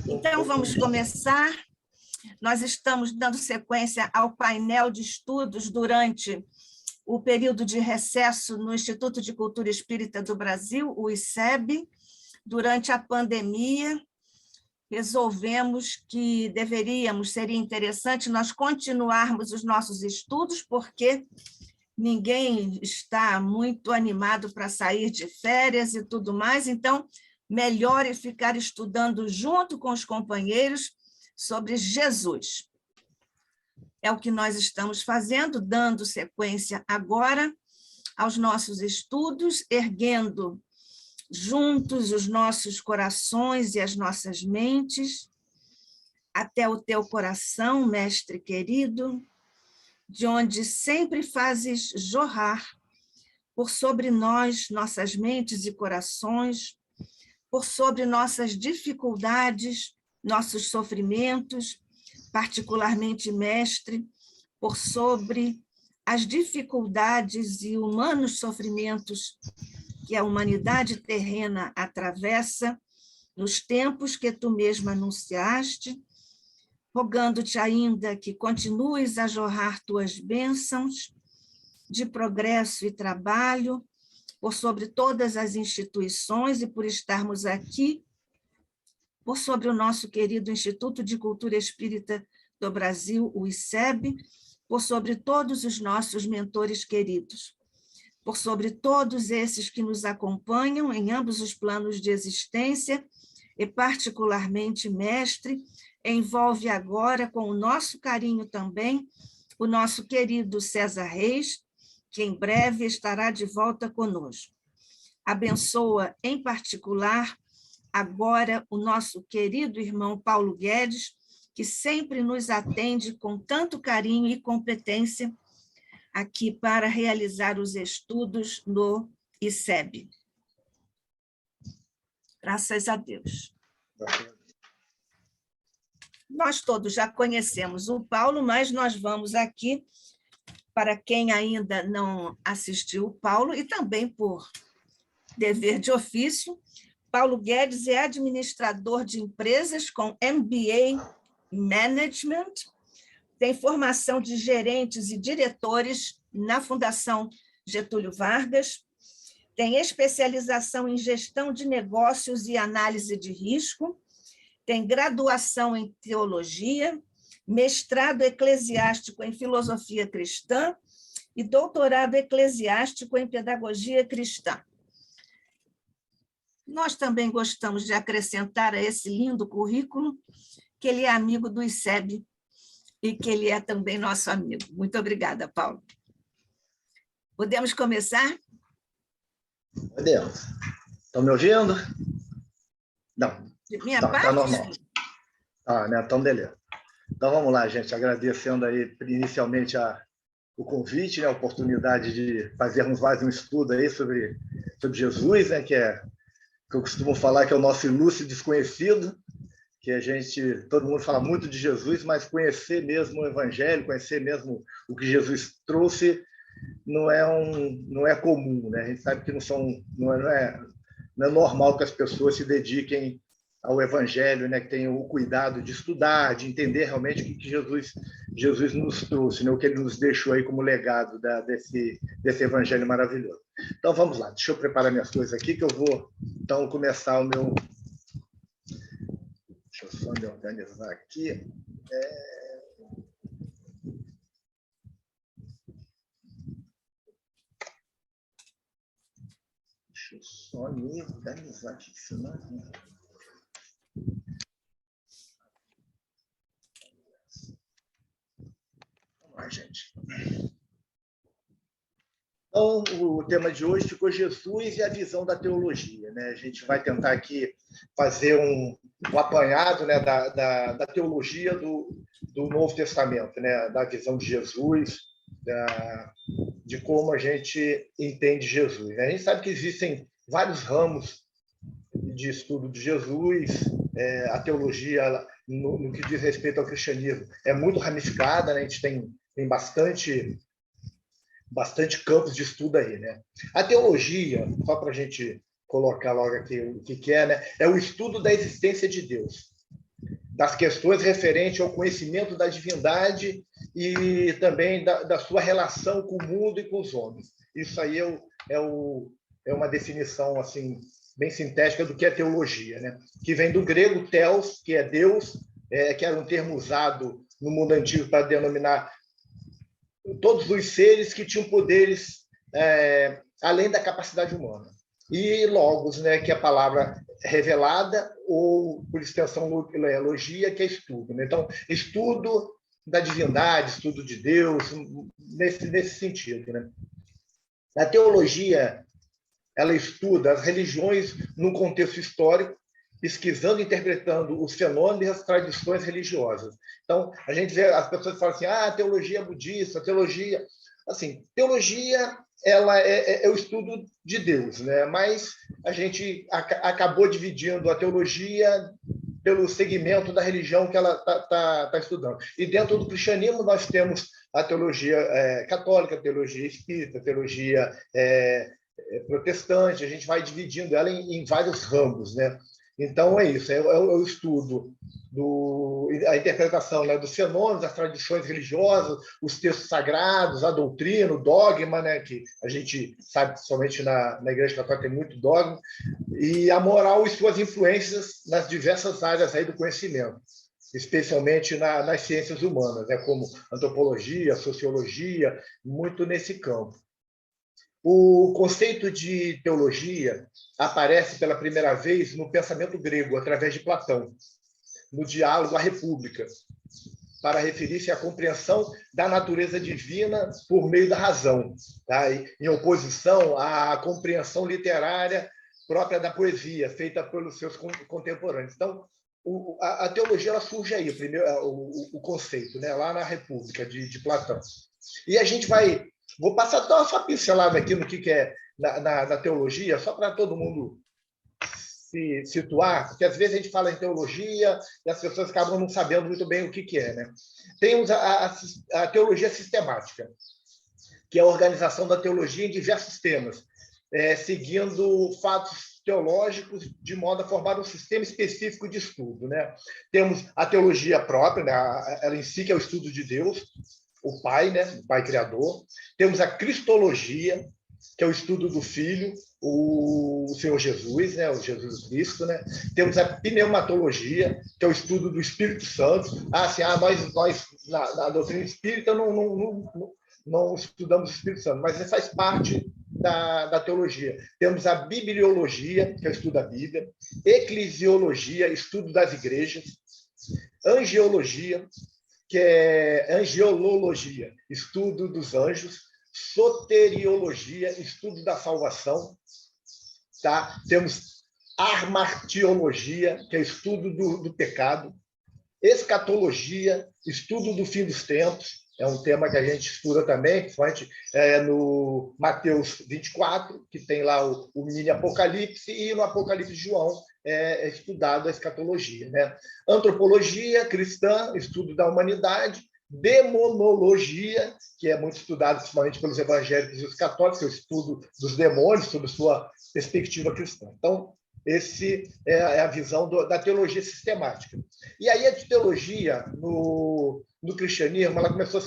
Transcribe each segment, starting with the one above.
Então, vamos começar. Nós estamos dando sequência ao painel de estudos durante o período de recesso no Instituto de Cultura Espírita do Brasil, o ICEB. Durante a pandemia, resolvemos que seria interessante nós continuarmos os nossos estudos, porque ninguém está muito animado para sair de férias e tudo mais, então, melhor é ficar estudando junto com os companheiros sobre Jesus. É o que nós estamos fazendo, dando sequência agora aos nossos estudos, erguendo juntos os nossos corações e as nossas mentes, até o teu coração, mestre querido, de onde sempre fazes jorrar por sobre nós, nossas mentes e corações, por sobre nossas dificuldades, nossos sofrimentos, particularmente, mestre, por sobre as dificuldades e humanos sofrimentos que a humanidade terrena atravessa nos tempos que tu mesma anunciaste, rogando-te ainda que continues a jorrar tuas bênçãos de progresso e trabalho por sobre todas as instituições e por estarmos aqui, por sobre o nosso querido Instituto de Cultura Espírita do Brasil, o ICEB, por sobre todos os nossos mentores queridos, por sobre todos esses que nos acompanham em ambos os planos de existência, e particularmente, mestre, envolve agora com o nosso carinho também o nosso querido César Reis, que em breve estará de volta conosco. Abençoa, em particular, agora o nosso querido irmão Paulo Guedes, que sempre nos atende com tanto carinho e competência aqui para realizar os estudos no ICEB. Graças a Deus. Nós todos já conhecemos o Paulo, mas nós vamos aqui, para quem ainda não assistiu o Paulo, e também por dever de ofício, Paulo Guedes é administrador de empresas com MBA Management, tem formação de gerentes e diretores na Fundação Getúlio Vargas, tem especialização em gestão de negócios e análise de risco, tem graduação em teologia, mestrado eclesiástico em filosofia cristã e doutorado eclesiástico em pedagogia cristã. Nós também gostamos de acrescentar a esse lindo currículo que ele é amigo do ICEB e que ele é também nosso amigo. Muito obrigada, Paulo. Podemos começar? Podemos. Estão me ouvindo? Não. De minha parte? Tá normal. Né? Então, beleza. Então, vamos lá, gente. Agradecendo aí, inicialmente, o convite, né, a oportunidade de fazermos mais um estudo aí sobre Jesus, né, que eu costumo falar que é o nosso ilustre desconhecido, que todo mundo fala muito de Jesus, mas conhecer mesmo o Evangelho, conhecer mesmo o que Jesus trouxe, não é comum, né? A gente sabe que não é normal que as pessoas se dediquem ao Evangelho, né? Que tenham o cuidado de estudar, de entender realmente o que Jesus nos trouxe, né? O que ele nos deixou aí como legado desse Evangelho maravilhoso. Então, vamos lá. Deixa eu preparar minhas coisas aqui, que eu vou, então, começar o meu... Deixa eu só me organizar aqui. Deixa eu só me organizar aqui, senão... Vamos lá, gente. Então, o tema de hoje ficou Jesus e a visão da teologia, né? A gente vai tentar aqui fazer um apanhado, né, da teologia do Novo Testamento, né? Da visão de Jesus, de como a gente entende Jesus, né? A gente sabe que existem vários ramos de estudo de Jesus, a teologia, no que diz respeito ao cristianismo, é muito ramificada, né? A gente tem bastante campos de estudo aí, né? A teologia, só para a gente colocar logo aqui o que é, né? É o estudo da existência de Deus. das questões referentes ao conhecimento da divindade e também da sua relação com o mundo e com os homens. Isso aí é uma definição assim bem sintética do que é teologia, né? Que vem do grego theos, que é Deus, que era um termo usado no mundo antigo para denominar todos os seres que tinham poderes além da capacidade humana. E logos, né, que é a palavra revelada, ou, por extensão, logia, que é estudo, né? Então, estudo da divindade, estudo de Deus, nesse sentido, né? A teologia, ela estuda as religiões num contexto histórico, pesquisando e interpretando os fenômenos e as tradições religiosas. Então, a gente vê as pessoas falam assim, a teologia budista, a teologia... Assim, teologia ela é o estudo de Deus, né? Mas a gente acabou dividindo a teologia pelo segmento da religião que ela está estudando. E dentro do cristianismo nós temos a teologia católica, a teologia espírita, a teologia protestante, a gente vai dividindo ela em vários ramos, né? Então, é isso, é o estudo, a interpretação, né, dos fenômenos, das tradições religiosas, os textos sagrados, a doutrina, o dogma, né, que a gente sabe, somente na Igreja Católica tem muito dogma, e a moral e suas influências nas diversas áreas aí do conhecimento, especialmente nas ciências humanas, né, como antropologia, sociologia, muito nesse campo. O conceito de teologia aparece pela primeira vez no pensamento grego, através de Platão, no diálogo A República, para referir-se à compreensão da natureza divina por meio da razão, tá? Em oposição à compreensão literária própria da poesia, feita pelos seus contemporâneos. Então, a teologia ela surge aí, o conceito, né? Lá na República de Platão. E a gente vou passar só uma pincelada aqui no que é na teologia, só para todo mundo se situar, porque às vezes a gente fala em teologia e as pessoas acabam não sabendo muito bem o que é, né? Temos a teologia sistemática, que é a organização da teologia em diversos temas, seguindo fatos teológicos de modo a formar um sistema específico de estudo, né? Temos a teologia própria, né? Ela em si que é o estudo de Deus, o Pai, né? O Pai Criador. Temos a cristologia, que é o estudo do Filho, o Senhor Jesus, né? O Jesus Cristo, né? Temos a pneumatologia, que é o estudo do Espírito Santo. Nós na doutrina espírita não estudamos o Espírito Santo, mas isso faz parte da teologia. Temos a bibliologia, que é o estudo da Bíblia, eclesiologia, estudo das igrejas, angiologia, que é angelologia, estudo dos anjos, soteriologia, estudo da salvação, tá? Temos armartiologia, que é estudo do pecado, escatologia, estudo do fim dos tempos, é um tema que a gente estuda também, principalmente no Mateus 24, que tem lá o mini Apocalipse, e no Apocalipse de João é estudado a escatologia, né? Antropologia cristã, estudo da humanidade, demonologia, que é muito estudado principalmente pelos evangélicos e os católicos, que é o estudo dos demônios sob sua perspectiva cristã. Então, esse é a visão da teologia sistemática. E aí a teologia no cristianismo ela começou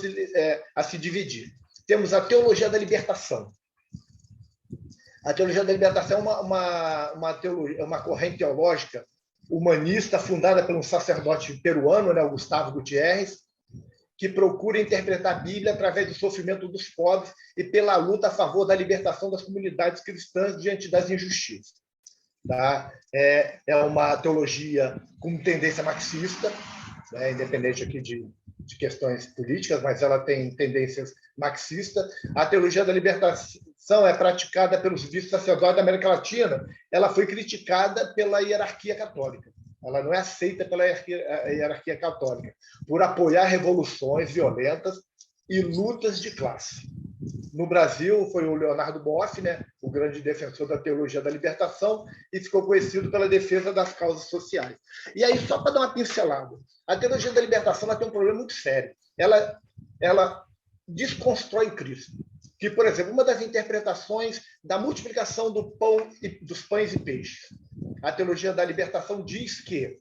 a se dividir. Temos a teologia da libertação. A teologia da libertação é uma corrente teológica humanista fundada por um sacerdote peruano, né, o Gustavo Gutierrez, que procura interpretar a Bíblia através do sofrimento dos pobres e pela luta a favor da libertação das comunidades cristãs diante das injustiças. Tá? É uma teologia com tendência marxista, né, independente aqui de questões políticas, mas ela tem tendências marxistas. A teologia da libertação é praticada pelos bispos sacerdotes da América Latina. Ela foi criticada pela hierarquia católica. Ela não é aceita pela hierarquia católica por apoiar revoluções violentas e lutas de classe. No Brasil, foi o Leonardo Boff, né, o grande defensor da teologia da libertação, e ficou conhecido pela defesa das causas sociais. E aí, só para dar uma pincelada, a teologia da libertação ela tem um problema muito sério. Ela desconstrói Cristo. Que, por exemplo, uma das interpretações da multiplicação dos pães e peixes. A teologia da libertação diz que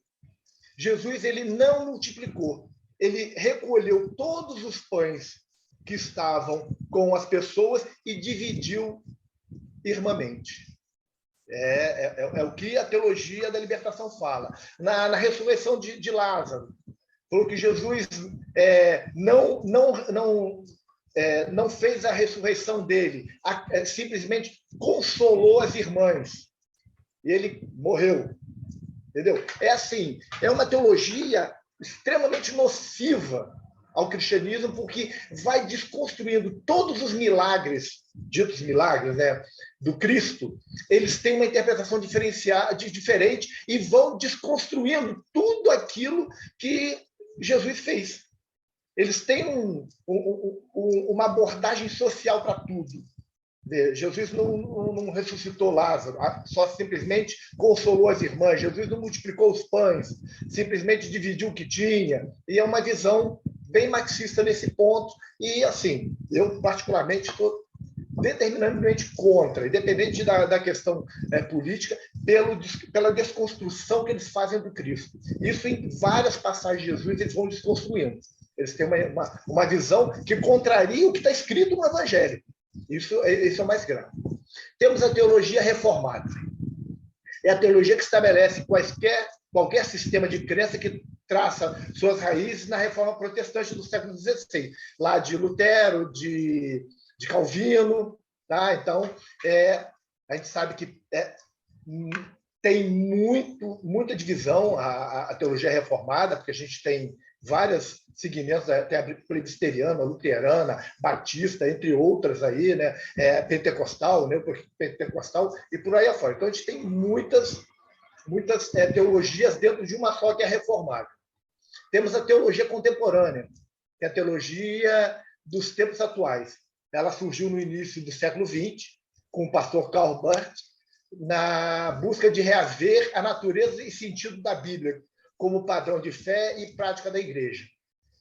Jesus ele não multiplicou, ele recolheu todos os pães que estavam com as pessoas e dividiu irmãmente. É o que a teologia da libertação fala. Na ressurreição de Lázaro, falou que Jesus não fez a ressurreição dele, simplesmente consolou as irmãs. E ele morreu. Entendeu? É assim, é uma teologia extremamente nociva ao cristianismo, porque vai desconstruindo todos os milagres, ditos milagres, né, do Cristo. Eles têm uma interpretação diferente e vão desconstruindo tudo aquilo que Jesus fez. Eles têm uma abordagem social para tudo. Jesus não ressuscitou Lázaro, só simplesmente consolou as irmãs. Jesus não multiplicou os pães, simplesmente dividiu o que tinha. E é uma visão bem marxista nesse ponto. E, assim, eu particularmente estou determinantemente contra, independente da questão política, pela desconstrução que eles fazem do Cristo. Isso em várias passagens de Jesus eles vão desconstruindo. Eles têm uma visão que contraria o que está escrito no Evangelho. Isso é o mais grave. Temos a teologia reformada. É a teologia que estabelece qualquer sistema de crença que traça suas raízes na reforma protestante do século XVI, lá de Lutero, de Calvino. Tá? Então, a gente sabe que tem muita divisão a teologia reformada, porque a gente tem vários segmentos, até a presbiteriana, luterana, batista, entre outras aí, né? Pentecostal, neopentecostal e por aí afora. Então, a gente tem muitas teologias dentro de uma só, que é a reformada. Temos a teologia contemporânea, que é a teologia dos tempos atuais. Ela surgiu no início do século XX, com o pastor Karl Barth, na busca de reaver a natureza e sentido da Bíblia como padrão de fé e prática da igreja.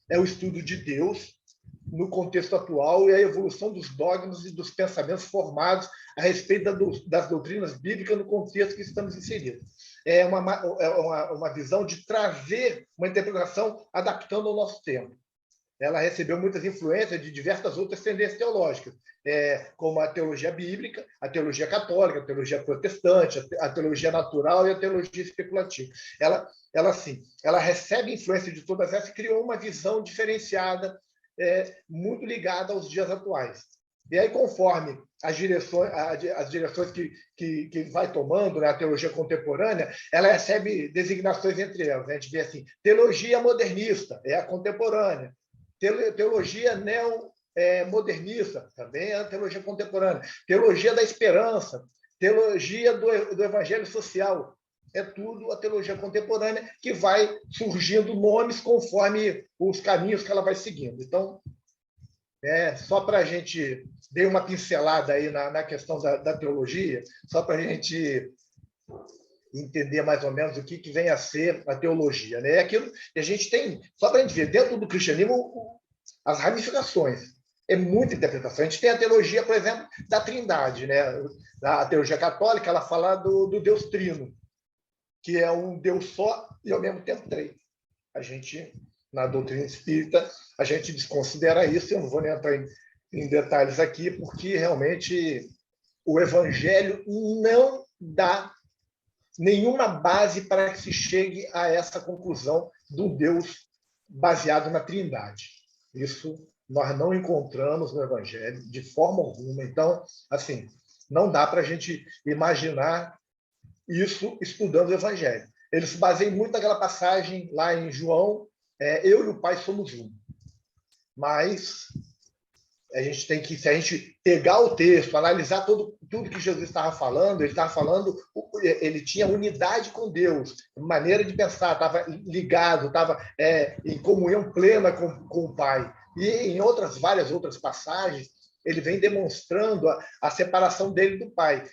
É o estudo de Deus no contexto atual e a evolução dos dogmas e dos pensamentos formados a respeito das doutrinas bíblicas no contexto que estamos inseridos. É uma visão de trazer uma interpretação adaptando ao nosso tempo. Ela recebeu muitas influências de diversas outras tendências teológicas, como a teologia bíblica, a teologia católica, a teologia protestante, a teologia natural e a teologia especulativa. Ela recebe influência de todas essas e criou uma visão diferenciada, muito ligada aos dias atuais. E aí, conforme as direções que vai tomando, né, a teologia contemporânea, ela recebe designações entre elas. Né? A gente vê assim, teologia modernista, é a contemporânea. Teologia neomodernista, também é a teologia contemporânea. Teologia da esperança, teologia do evangelho social, é tudo a teologia contemporânea, que vai surgindo nomes conforme os caminhos que ela vai seguindo. Então, só para a gente dar uma pincelada aí na questão da teologia, só para a gente entender mais ou menos o que vem a ser a teologia. Né? É aquilo que a gente tem, só para a gente ver, dentro do cristianismo, as ramificações. É muita interpretação. A gente tem a teologia, por exemplo, da Trindade. Né? A teologia católica, ela fala do Deus Trino, que é um Deus só e, ao mesmo tempo, três. A gente, na doutrina espírita, a gente desconsidera isso. Eu não vou nem entrar em detalhes aqui, porque, realmente, o Evangelho não dá nenhuma base para que se chegue a essa conclusão do Deus baseado na Trindade. Isso nós não encontramos no Evangelho de forma alguma. Então, assim, não dá para a gente imaginar isso estudando o Evangelho. Ele se baseia muito naquela passagem lá em João, eu e o Pai somos um. Mas a gente tem que, se a gente pegar o texto, analisar tudo que Jesus estava falando, ele tinha unidade com Deus, maneira de pensar, estava ligado, estava em comunhão plena com o Pai. E em várias outras passagens, ele vem demonstrando a separação dele do Pai.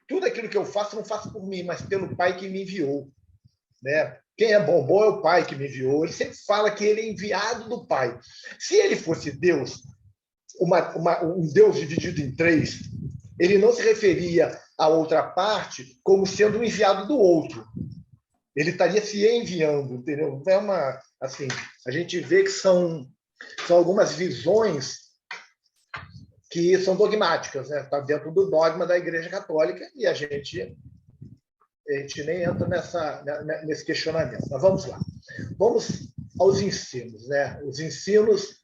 Tudo aquilo que eu faço, não faço por mim, mas pelo Pai que me enviou. Né? Quem é bom é o Pai que me enviou. Ele sempre fala que ele é enviado do Pai. Se ele fosse Deus, um Deus dividido em três, ele não se referia à outra parte como sendo um enviado do outro. Ele estaria se enviando, entendeu? É uma, assim, a gente vê que são algumas visões que são dogmáticas, né? Está dentro do dogma da Igreja Católica e a gente nem entra nesse questionamento. Mas vamos lá. Vamos aos ensinos, né? Os ensinos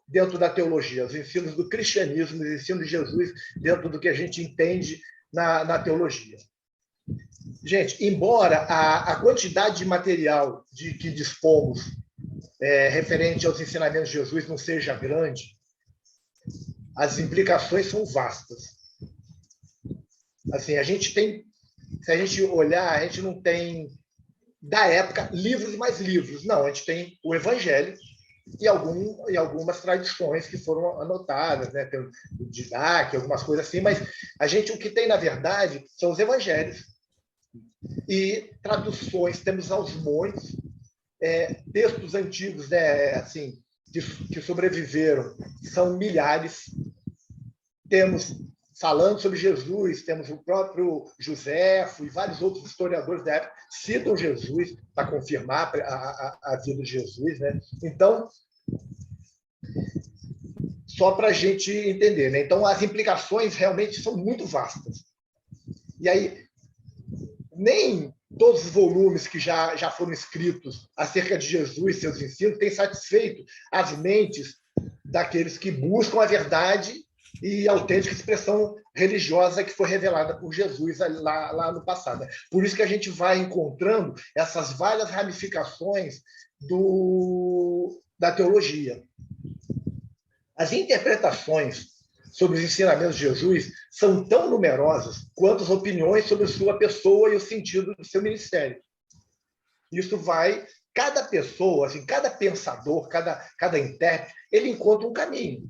dentro da teologia, os ensinos do cristianismo, os ensinos de Jesus dentro do que a gente entende na teologia. Gente, embora a quantidade de material que dispomos referente aos ensinamentos de Jesus não seja grande, as implicações são vastas. Assim, se a gente olhar, a gente não tem, da época, livros e mais livros. Não, a gente tem o Evangelho e algumas tradições que foram anotadas, né? Tem o Didac, algumas coisas assim, mas o que tem, na verdade, são os Evangelhos e traduções. Temos aos montes, textos antigos, né? Assim, que sobreviveram, são milhares. Temos, falando sobre Jesus, temos o próprio Joséfo e vários outros historiadores da época citam Jesus para confirmar a vida de Jesus, né? Então, só para a gente entender, né? Então, as implicações realmente são muito vastas. E aí, nem todos os volumes que já foram escritos acerca de Jesus e seus ensinos têm satisfeito as mentes daqueles que buscam a verdade e a autêntica expressão religiosa que foi revelada por Jesus lá no passado. Por isso que a gente vai encontrando essas várias ramificações da teologia. As interpretações sobre os ensinamentos de Jesus são tão numerosas quanto as opiniões sobre sua pessoa e o sentido do seu ministério. Isso vai... Cada pessoa, assim, cada pensador, cada intérprete, ele encontra um caminho.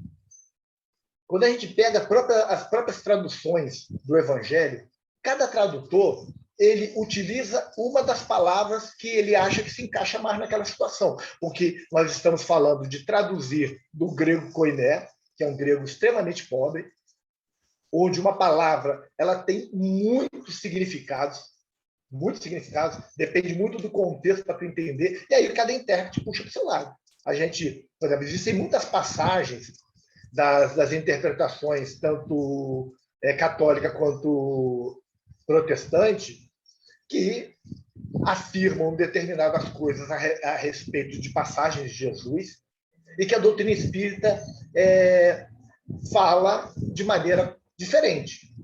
Quando a gente pega as próprias traduções do Evangelho, cada tradutor ele utiliza uma das palavras que ele acha que se encaixa mais naquela situação, porque nós estamos falando de traduzir do grego koiné, que é um grego extremamente pobre, onde uma palavra ela tem muitos significados, depende muito do contexto para tu entender, e aí cada intérprete puxa para o seu lado. A gente, por exemplo, existem muitas passagens das interpretações, tanto católica quanto protestante, que afirmam determinadas coisas a respeito de passagens de Jesus e que a doutrina espírita fala de maneira diferente.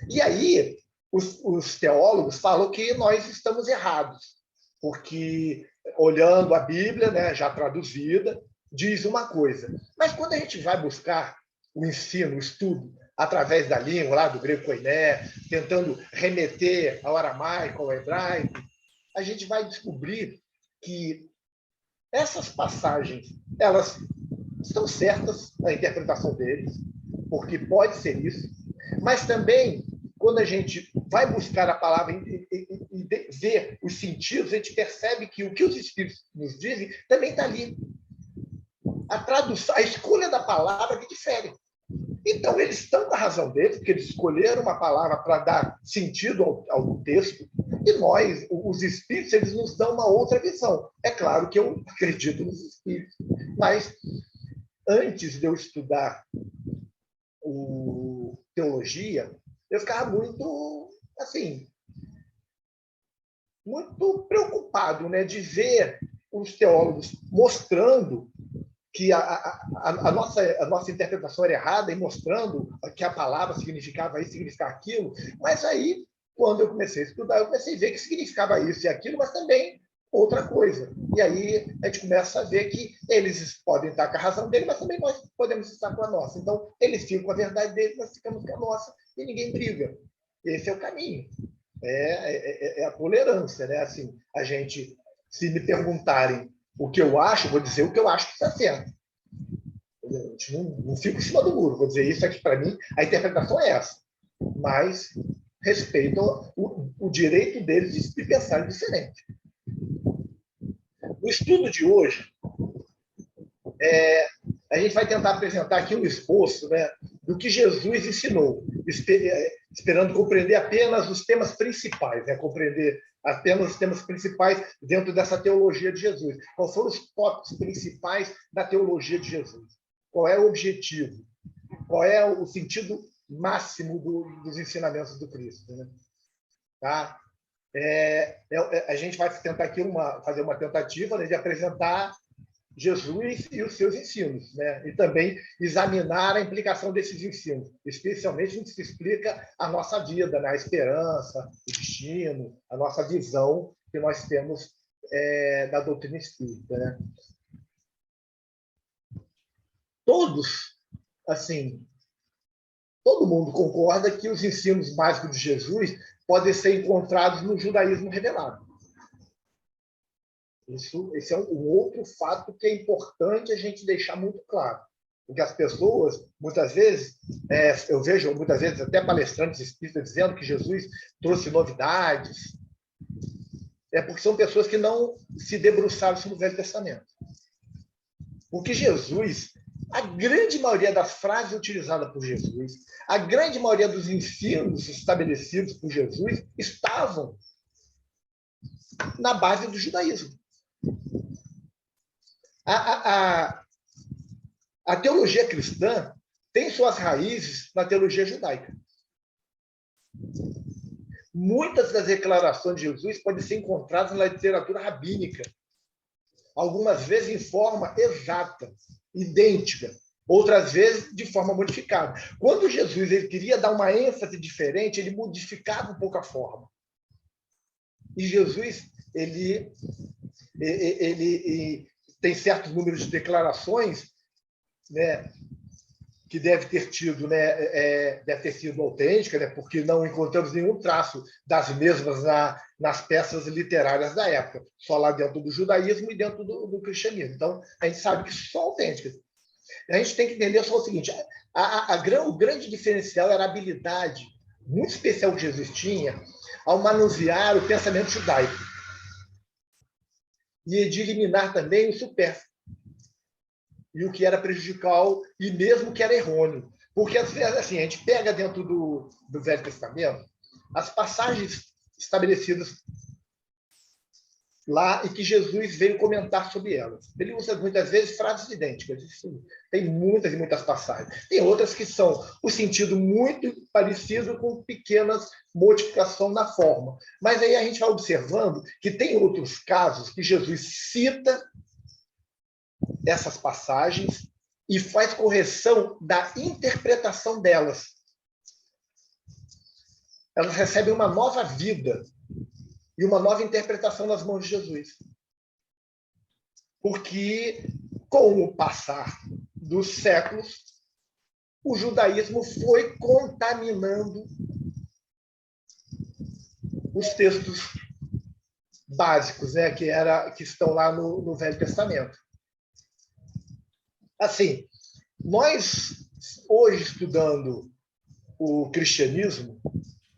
E aí, os teólogos falam que nós estamos errados, porque, olhando a Bíblia, né, já traduzida, diz uma coisa. Mas quando a gente vai buscar o ensino, o estudo, através da língua, lá do grego koiné, tentando remeter ao aramaico, ao hebraico, a gente vai descobrir que essas passagens, elas estão certas na interpretação deles, porque pode ser isso, mas também, quando a gente vai buscar a palavra e ver os sentidos, a gente percebe que o que os Espíritos nos dizem também está ali. A tradução, a escolha da palavra que difere. Então, eles estão com a razão deles, porque eles escolheram uma palavra para dar sentido ao texto, e nós, os espíritos, eles nos dão uma outra visão. É claro que eu acredito nos espíritos, mas antes de eu estudar teologia, eu ficava muito, assim, muito preocupado, né, de ver os teólogos mostrando que a nossa interpretação era errada e mostrando que a palavra significava isso, significava aquilo. Mas aí, quando eu comecei a estudar, eu comecei a ver que significava isso e aquilo, mas também outra coisa. E aí a gente começa a ver que eles podem estar com a razão dele, mas também nós podemos estar com a nossa. Então, eles ficam com a verdade deles, nós ficamos com a nossa e ninguém briga. Esse é o caminho. É a tolerância, né? Assim, a gente, se me perguntarem o que eu acho, vou dizer o que eu acho que está certo. Eu não fico em cima do muro, vou dizer isso aqui para mim, a interpretação é essa. Mas respeito o direito deles de pensar diferente. No estudo de hoje, a gente vai tentar apresentar aqui um esboço, né, do que Jesus ensinou, esperando compreender apenas os temas principais, né, compreender Apenas os temas principais dentro dessa teologia de Jesus. Quais foram os tópicos principais da teologia de Jesus? Qual é o objetivo? Qual é o sentido máximo dos ensinamentos do Cristo? Né? Tá? A gente vai tentar aqui fazer uma tentativa, né, de apresentar Jesus e os seus ensinos, né? E também examinar a implicação desses ensinos, especialmente no que se explica a nossa vida, né? A esperança, o destino, a nossa visão que nós temos da doutrina espírita, né? Todos, assim, todo mundo concorda que os ensinos básicos de Jesus podem ser encontrados no judaísmo revelado. Esse é um outro fato que é importante a gente deixar muito claro. Porque as pessoas, muitas vezes, eu vejo muitas vezes até palestrantes espíritas dizendo que Jesus trouxe novidades, porque são pessoas que não se debruçaram sobre o Velho Testamento. Porque Jesus, a grande maioria das frases utilizadas por Jesus, a grande maioria dos ensinos estabelecidos por Jesus estavam na base do judaísmo. A teologia cristã tem suas raízes na teologia judaica. Muitas das declarações de Jesus podem ser encontradas na literatura rabínica, algumas vezes em forma exata, idêntica, outras vezes de forma modificada. Quando Jesus ele queria dar uma ênfase diferente, ele modificava um pouco a forma. E Jesus ele tem certos números de declarações, né, que deve ter sido autêntica, né, porque não encontramos nenhum traço das mesmas nas peças literárias da época, só lá dentro do judaísmo e dentro do cristianismo. Então, a gente sabe que são autênticas. A gente tem que entender só o seguinte: o grande diferencial era a habilidade muito especial que Jesus tinha ao manusear o pensamento judaico e de eliminar também o supérfluo e o que era prejudicial e mesmo o que era errôneo. Porque, assim, a gente pega dentro do Velho Testamento as passagens estabelecidas lá e que Jesus veio comentar sobre elas. Ele usa muitas vezes frases idênticas. Tem muitas e muitas passagens. Tem outras que são o sentido muito parecido com pequenas modificações na forma. Mas aí a gente vai observando que tem outros casos que Jesus cita essas passagens e faz correção da interpretação delas. Elas recebem uma nova vida e uma nova interpretação nas mãos de Jesus. Porque, com o passar dos séculos, o judaísmo foi contaminando os textos básicos, né, que estão lá no Velho Testamento. Assim, nós, hoje, estudando o cristianismo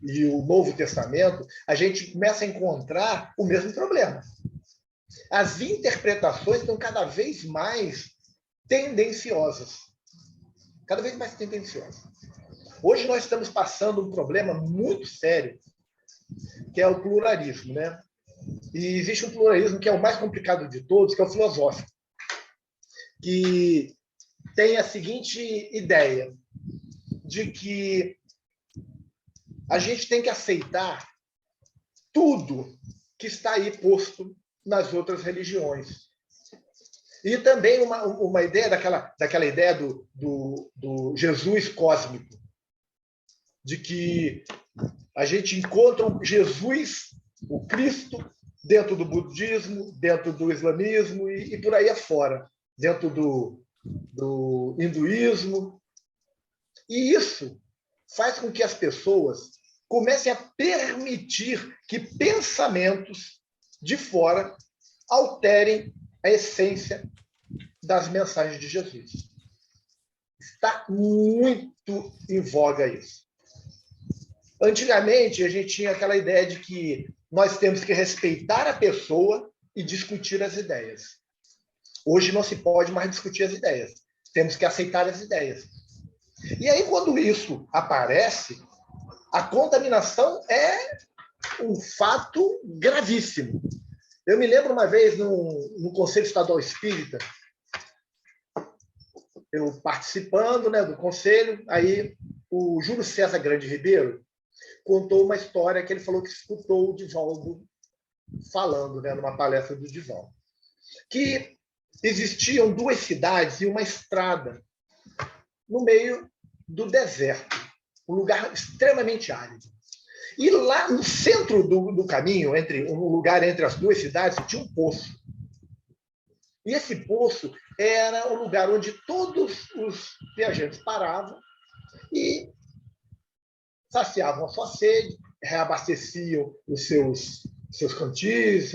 e o Novo Testamento, a gente começa a encontrar o mesmo problema. As interpretações estão cada vez mais tendenciosas. Cada vez mais tendenciosas. Hoje nós estamos passando um problema muito sério, que é o pluralismo, né? E existe um pluralismo que é o mais complicado de todos, que é o filosófico, que tem a seguinte ideia, de que a gente tem que aceitar tudo que está aí posto nas outras religiões. E também uma ideia daquela ideia do Jesus cósmico, de que a gente encontra o Jesus, o Cristo, dentro do budismo, dentro do islamismo e por aí afora, dentro do hinduísmo. E isso faz com que as pessoas comecem a permitir que pensamentos de fora alterem a essência das mensagens de Jesus. Está muito em voga isso. Antigamente, a gente tinha aquela ideia de que nós temos que respeitar a pessoa e discutir as ideias. Hoje não se pode mais discutir as ideias. Temos que aceitar as ideias. E aí, quando isso aparece, a contaminação é um fato gravíssimo. Eu me lembro uma vez no Conselho Estadual Espírita, eu participando, né, do conselho, aí o Júlio César Grande Ribeiro contou uma história que ele falou que escutou o Divaldo falando, né, numa palestra do Divaldo, que existiam duas cidades e uma estrada no meio do deserto, um lugar extremamente árido. E lá no centro do caminho, um lugar entre as duas cidades, tinha um poço. E esse poço era o lugar onde todos os viajantes paravam e saciavam a sua sede, reabasteciam os seus cantis,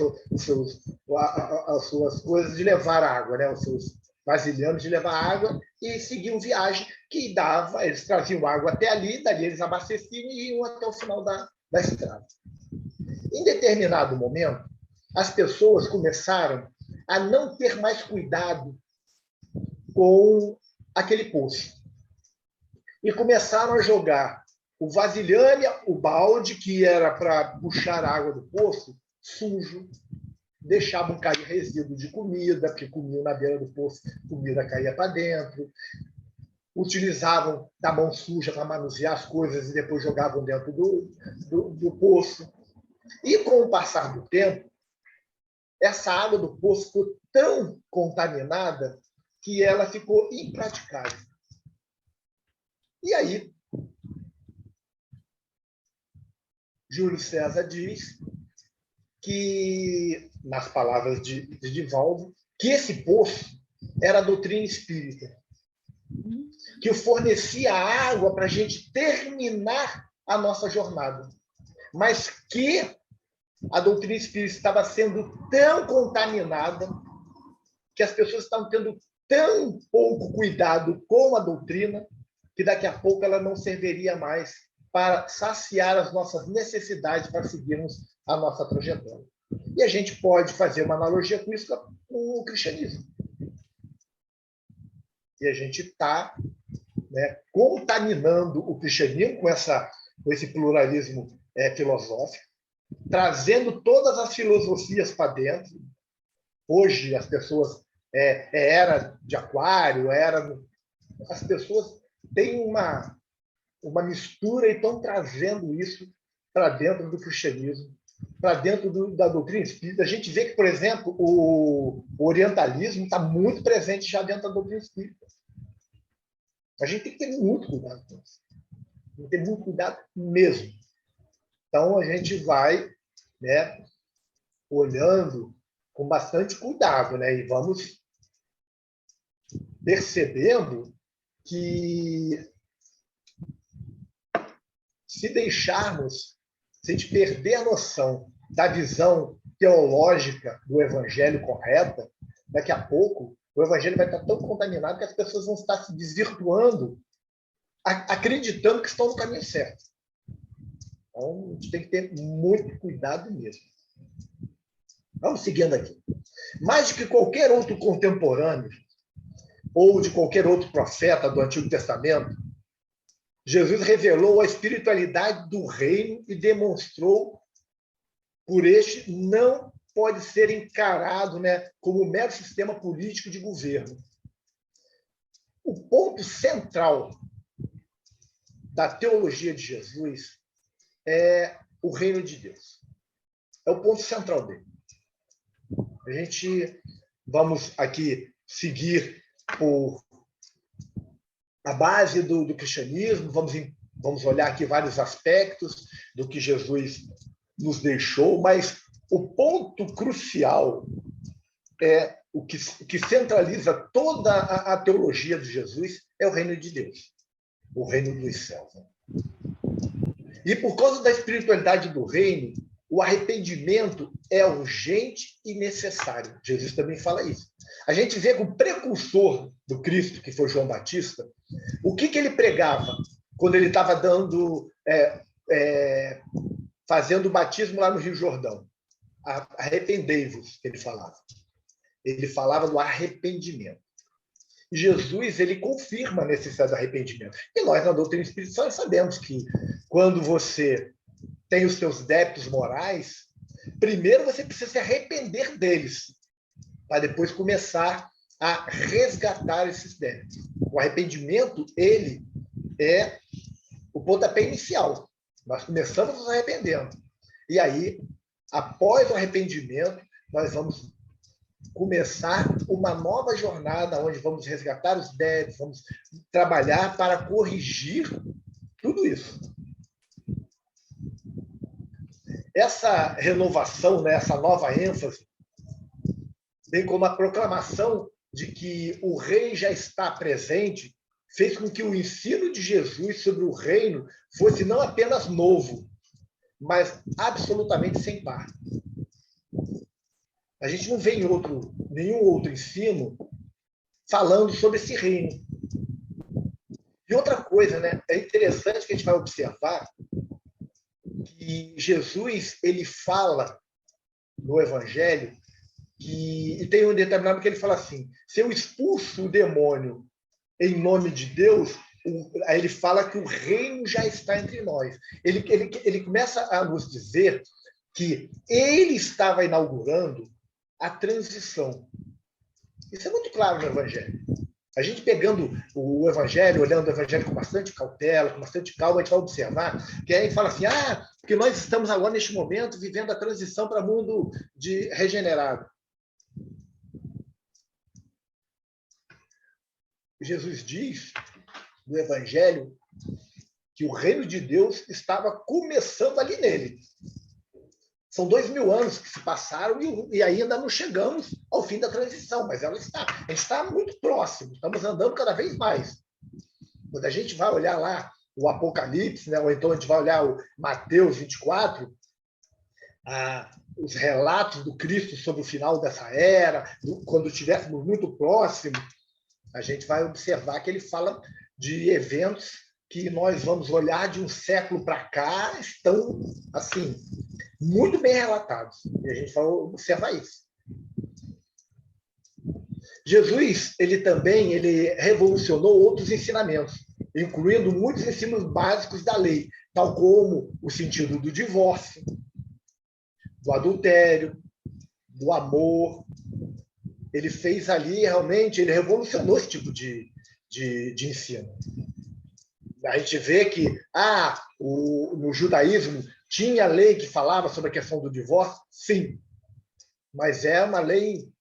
as suas coisas de levar água, né? Os seus vasilhames de levar água, e seguiam viagem que dava, eles traziam água até ali, dali eles abasteciam e iam até o final da estrada. Em determinado momento, as pessoas começaram a não ter mais cuidado com aquele poço. E começaram a jogar o vasilhame, o balde, que era para puxar a água do poço, sujo, deixavam cair resíduo de comida, porque comiam na beira do poço, comida caía para dentro, utilizavam da mão suja para manusear as coisas e depois jogavam dentro do poço. E com o passar do tempo, essa água do poço ficou tão contaminada que ela ficou impraticável. E aí, Júlio César diz que, nas palavras de Divaldo, que esse poço era a doutrina espírita, que fornecia água para a gente terminar a nossa jornada, mas que a doutrina espírita estava sendo tão contaminada que as pessoas estavam tendo tão pouco cuidado com a doutrina que daqui a pouco ela não serviria mais para saciar as nossas necessidades para seguirmos a nossa trajetória. E a gente pode fazer uma analogia com isso com o cristianismo. E a gente está, né, contaminando o cristianismo com esse pluralismo filosófico, trazendo todas as filosofias para dentro. Hoje as pessoas era de aquário, as pessoas têm uma mistura e estão trazendo isso para dentro do cristianismo, para dentro da doutrina espírita. A gente vê que, por exemplo, o orientalismo está muito presente já dentro da doutrina espírita. A gente tem que ter muito cuidado com isso. Tem que ter muito cuidado mesmo. Então, a gente vai, né, olhando com bastante cuidado, né, e vamos percebendo que se a gente perder a noção da visão teológica do evangelho correta, daqui a pouco o evangelho vai estar tão contaminado que as pessoas vão estar se desvirtuando, acreditando que estão no caminho certo. Então, a gente tem que ter muito cuidado mesmo. Vamos seguindo aqui. Mais do que qualquer outro contemporâneo, ou de qualquer outro profeta do Antigo Testamento, Jesus revelou a espiritualidade do reino e demonstrou por este não pode ser encarado, né, como um mero sistema político de governo. O ponto central da teologia de Jesus é o reino de Deus. É o ponto central dele. A gente vamos aqui seguir por a base do cristianismo, vamos olhar aqui vários aspectos do que Jesus nos deixou, mas o ponto crucial é o que centraliza toda a teologia de Jesus é o reino de Deus, o reino dos céus. E por causa da espiritualidade do reino, o arrependimento é urgente e necessário. Jesus também fala isso. A gente vê que o precursor do Cristo, que foi João Batista, o que ele pregava quando ele estava fazendo o batismo lá no Rio Jordão? Arrependei-vos, que ele falava. Ele falava do arrependimento. Jesus, ele confirma a necessidade do arrependimento. E nós, na doutrina espírita, sabemos que quando você tem os seus débitos morais, primeiro você precisa se arrepender deles, para depois começar a resgatar esses débitos. O arrependimento, ele é o pontapé inicial. Nós começamos nos arrependendo. E aí, após o arrependimento, nós vamos começar uma nova jornada, onde vamos resgatar os débitos, vamos trabalhar para corrigir tudo isso. Essa renovação, né, essa nova ênfase, bem como a proclamação de que o rei já está presente, fez com que o ensino de Jesus sobre o reino fosse não apenas novo, mas absolutamente sem par. A gente não vê em nenhum outro ensino falando sobre esse reino. E outra coisa, né? É interessante que a gente vai observar que Jesus, ele fala no Evangelho, e tem um determinado que ele fala assim, se eu expulso o demônio em nome de Deus, aí ele fala que o reino já está entre nós. Ele começa a nos dizer que ele estava inaugurando a transição. Isso é muito claro no Evangelho. A gente pegando o Evangelho, olhando o Evangelho com bastante cautela, com bastante calma, a gente vai observar que aí fala assim, que nós estamos agora, neste momento, vivendo a transição para o mundo regenerado. Jesus diz no Evangelho que o reino de Deus estava começando ali nele. São 2000 anos que se passaram e ainda não chegamos ao fim da transição, mas ela está. A gente está muito próximo, estamos andando cada vez mais. Quando a gente vai olhar lá o Apocalipse, né, ou então a gente vai olhar o Mateus 24, os relatos do Cristo sobre o final dessa era, quando estivéssemos muito próximos, a gente vai observar que ele fala de eventos que nós vamos olhar de um século para cá, estão, assim, muito bem relatados. E a gente vai observar isso. Jesus, ele também revolucionou outros ensinamentos, incluindo muitos ensinos básicos da lei, tal como o sentido do divórcio, do adultério, do amor. Ele fez ali, realmente, ele revolucionou esse tipo de ensino. A gente vê que no judaísmo tinha lei que falava sobre a questão do divórcio, sim, mas é uma lei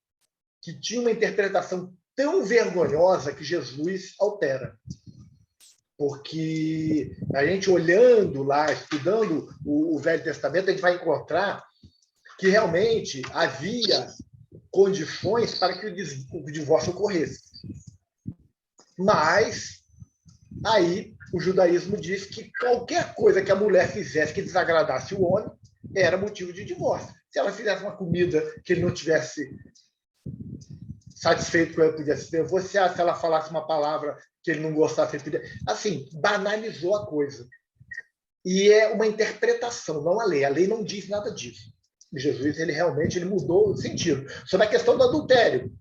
que tinha uma interpretação tão vergonhosa que Jesus altera. Porque a gente olhando lá, estudando o Velho Testamento, a gente vai encontrar que realmente havia condições para que o divórcio ocorresse. Mas aí o judaísmo diz que qualquer coisa que a mulher fizesse que desagradasse o homem era motivo de divórcio. Se ela fizesse uma comida que ele não tivesse satisfeito com ela, podia se divorciar. Se ela falasse uma palavra que ele não gostasse, ele podia... Assim, banalizou a coisa. E é uma interpretação, não a lei. A lei não diz nada disso. Jesus, ele realmente mudou o sentido. Sobre a questão do adultério,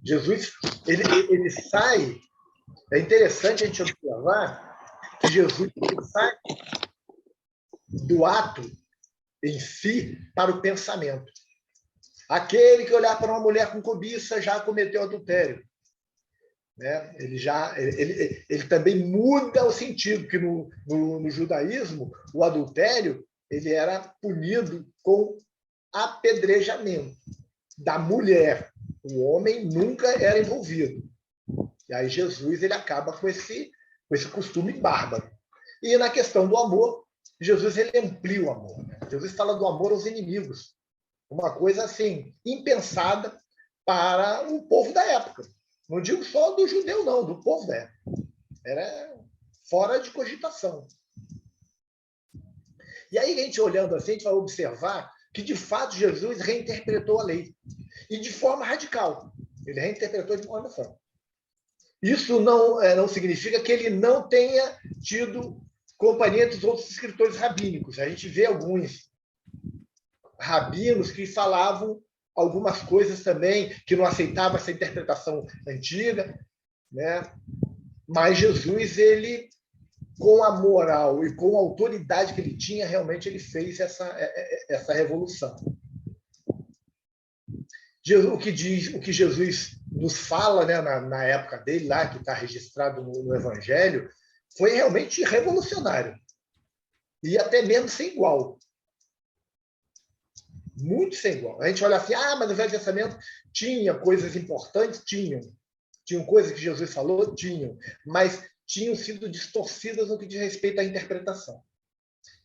Jesus, ele sai... É interessante a gente observar que Jesus sai do ato em si para o pensamento. Aquele que olhar para uma mulher com cobiça já cometeu adultério. Né? Ele também muda o sentido, que no judaísmo, o adultério ele era punido com apedrejamento da mulher. O homem nunca era envolvido. E aí Jesus ele acaba com esse costume bárbaro. E na questão do amor, Jesus ele amplia o amor. Né? Jesus fala do amor aos inimigos. Uma coisa assim, impensada para o povo da época. Não digo só do judeu, não, do povo da época. Era fora de cogitação. E aí, a gente olhando assim, a gente vai observar que, de fato, Jesus reinterpretou a lei. E de forma radical. Ele reinterpretou de uma forma. Isso não significa que ele não tenha tido companhia dos outros escritores rabínicos. A gente vê alguns rabinos que falavam algumas coisas também, que não aceitavam essa interpretação antiga, né? Mas Jesus, ele com a moral e com a autoridade que ele tinha, realmente ele fez essa revolução. O que Jesus nos fala, né, na época dele, lá, que está registrado no Evangelho, foi realmente revolucionário. E até mesmo sem igual. Muito sem igual. A gente olha assim, mas no Velho Testamento tinha coisas importantes? Tinham coisas que Jesus falou? Tinham. Mas tinham sido distorcidas no que diz respeito à interpretação.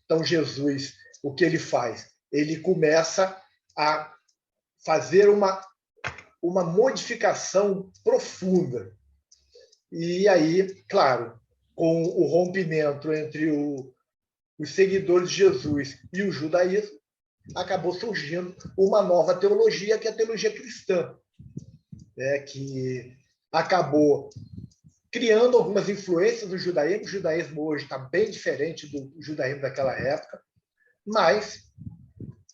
Então, Jesus, o que ele faz? Ele começa a fazer uma modificação profunda. E aí, claro, com o rompimento entre os seguidores de Jesus e o judaísmo, acabou surgindo uma nova teologia, que é a teologia cristã, né, que acabou criando algumas influências do judaísmo. O judaísmo hoje está bem diferente do judaísmo daquela época, mas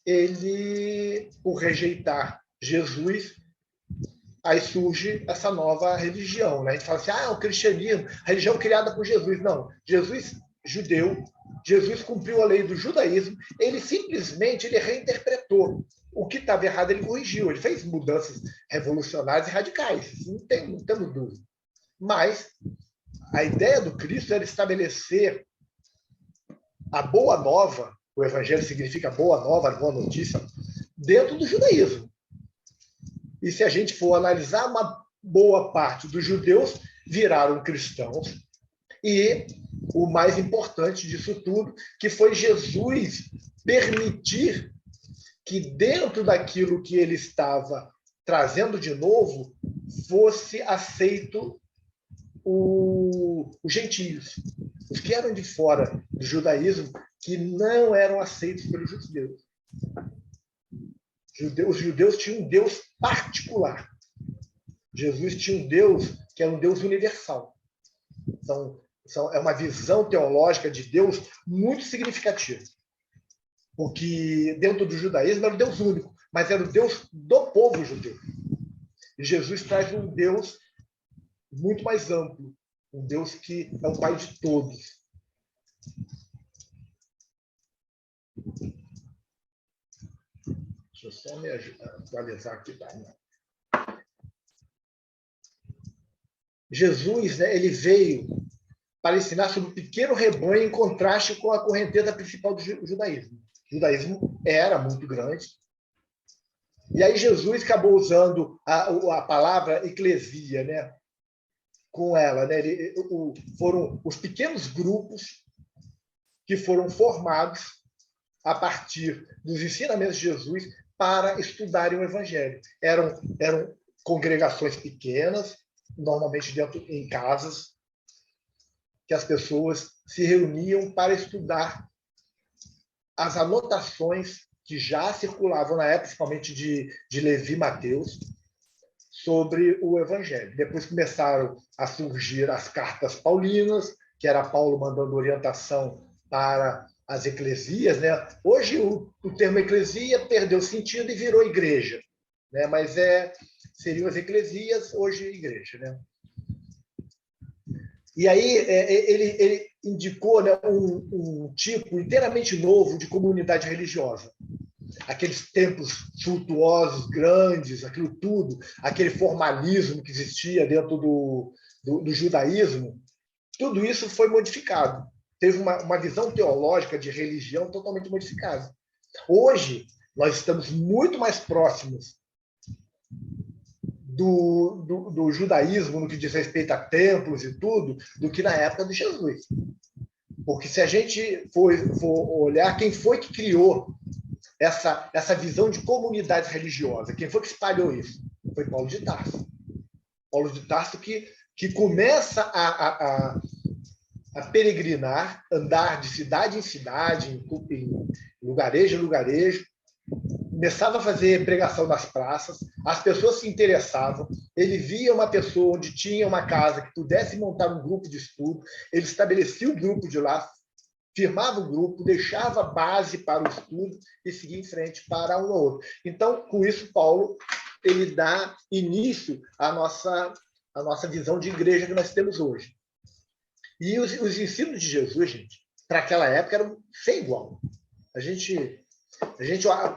ele, por rejeitar Jesus, aí surge essa nova religião. Né? A gente fala assim, o cristianismo, a religião criada por Jesus. Não, Jesus, judeu, Jesus cumpriu a lei do judaísmo, ele simplesmente reinterpretou. O que estava errado, ele corrigiu, ele fez mudanças revolucionárias e radicais, não temos dúvida. Mas a ideia do Cristo era estabelecer a boa nova, o evangelho significa boa nova, boa notícia, dentro do judaísmo. E se a gente for analisar, uma boa parte dos judeus viraram cristãos. E o mais importante disso tudo, que foi Jesus permitir que dentro daquilo que ele estava trazendo de novo, fosse aceito os gentios, os que eram de fora do judaísmo, que não eram aceitos pelos judeus. Os judeus tinham um Deus particular. Jesus tinha um Deus que era um Deus universal. Então, é uma visão teológica de Deus muito significativa. Porque dentro do judaísmo era o Deus único, mas era o Deus do povo judeu. E Jesus traz um Deus muito mais amplo, um Deus que é o Pai de todos. Deixa eu só me atualizar aqui. Jesus, né, ele veio para ensinar sobre o pequeno rebanho em contraste com a correnteza principal do judaísmo. O judaísmo era muito grande. E aí Jesus acabou usando a palavra eclesia, né, com ela. Né? Foram os pequenos grupos que foram formados a partir dos ensinamentos de Jesus para estudarem o Evangelho. Eram congregações pequenas, normalmente em casas, que as pessoas se reuniam para estudar as anotações que já circulavam na época, principalmente de Levi e Mateus, sobre o Evangelho. Depois começaram a surgir as cartas paulinas, que era Paulo mandando orientação para as eclesias. Né? Hoje o termo eclesia perdeu sentido e virou igreja, né? Mas seriam as eclesias, hoje igreja. Né? E aí ele indicou, né, um tipo inteiramente novo de comunidade religiosa. Aqueles templos suntuosos, grandes, aquilo tudo, aquele formalismo que existia dentro do judaísmo, tudo isso foi modificado. Teve uma visão teológica de religião totalmente modificada. Hoje, nós estamos muito mais próximos do judaísmo no que diz respeito a templos e tudo, do que na época de Jesus. Porque se a gente for olhar quem foi que criou essa visão de comunidade religiosa, quem foi que espalhou isso? Foi Paulo de Tarso. Paulo de Tarso que começa a peregrinar, andar de cidade em cidade, em lugarejo em lugarejo, começava a fazer pregação nas praças, as pessoas se interessavam, ele via uma pessoa onde tinha uma casa que pudesse montar um grupo de estudo, ele estabelecia o grupo de lá, firmava o grupo, deixava base para o estudo e seguia em frente para um ou outro. Então, com isso, Paulo ele dá início à nossa visão de igreja que nós temos hoje. E os ensinos de Jesus, gente, para aquela época, eram sem igual. A gente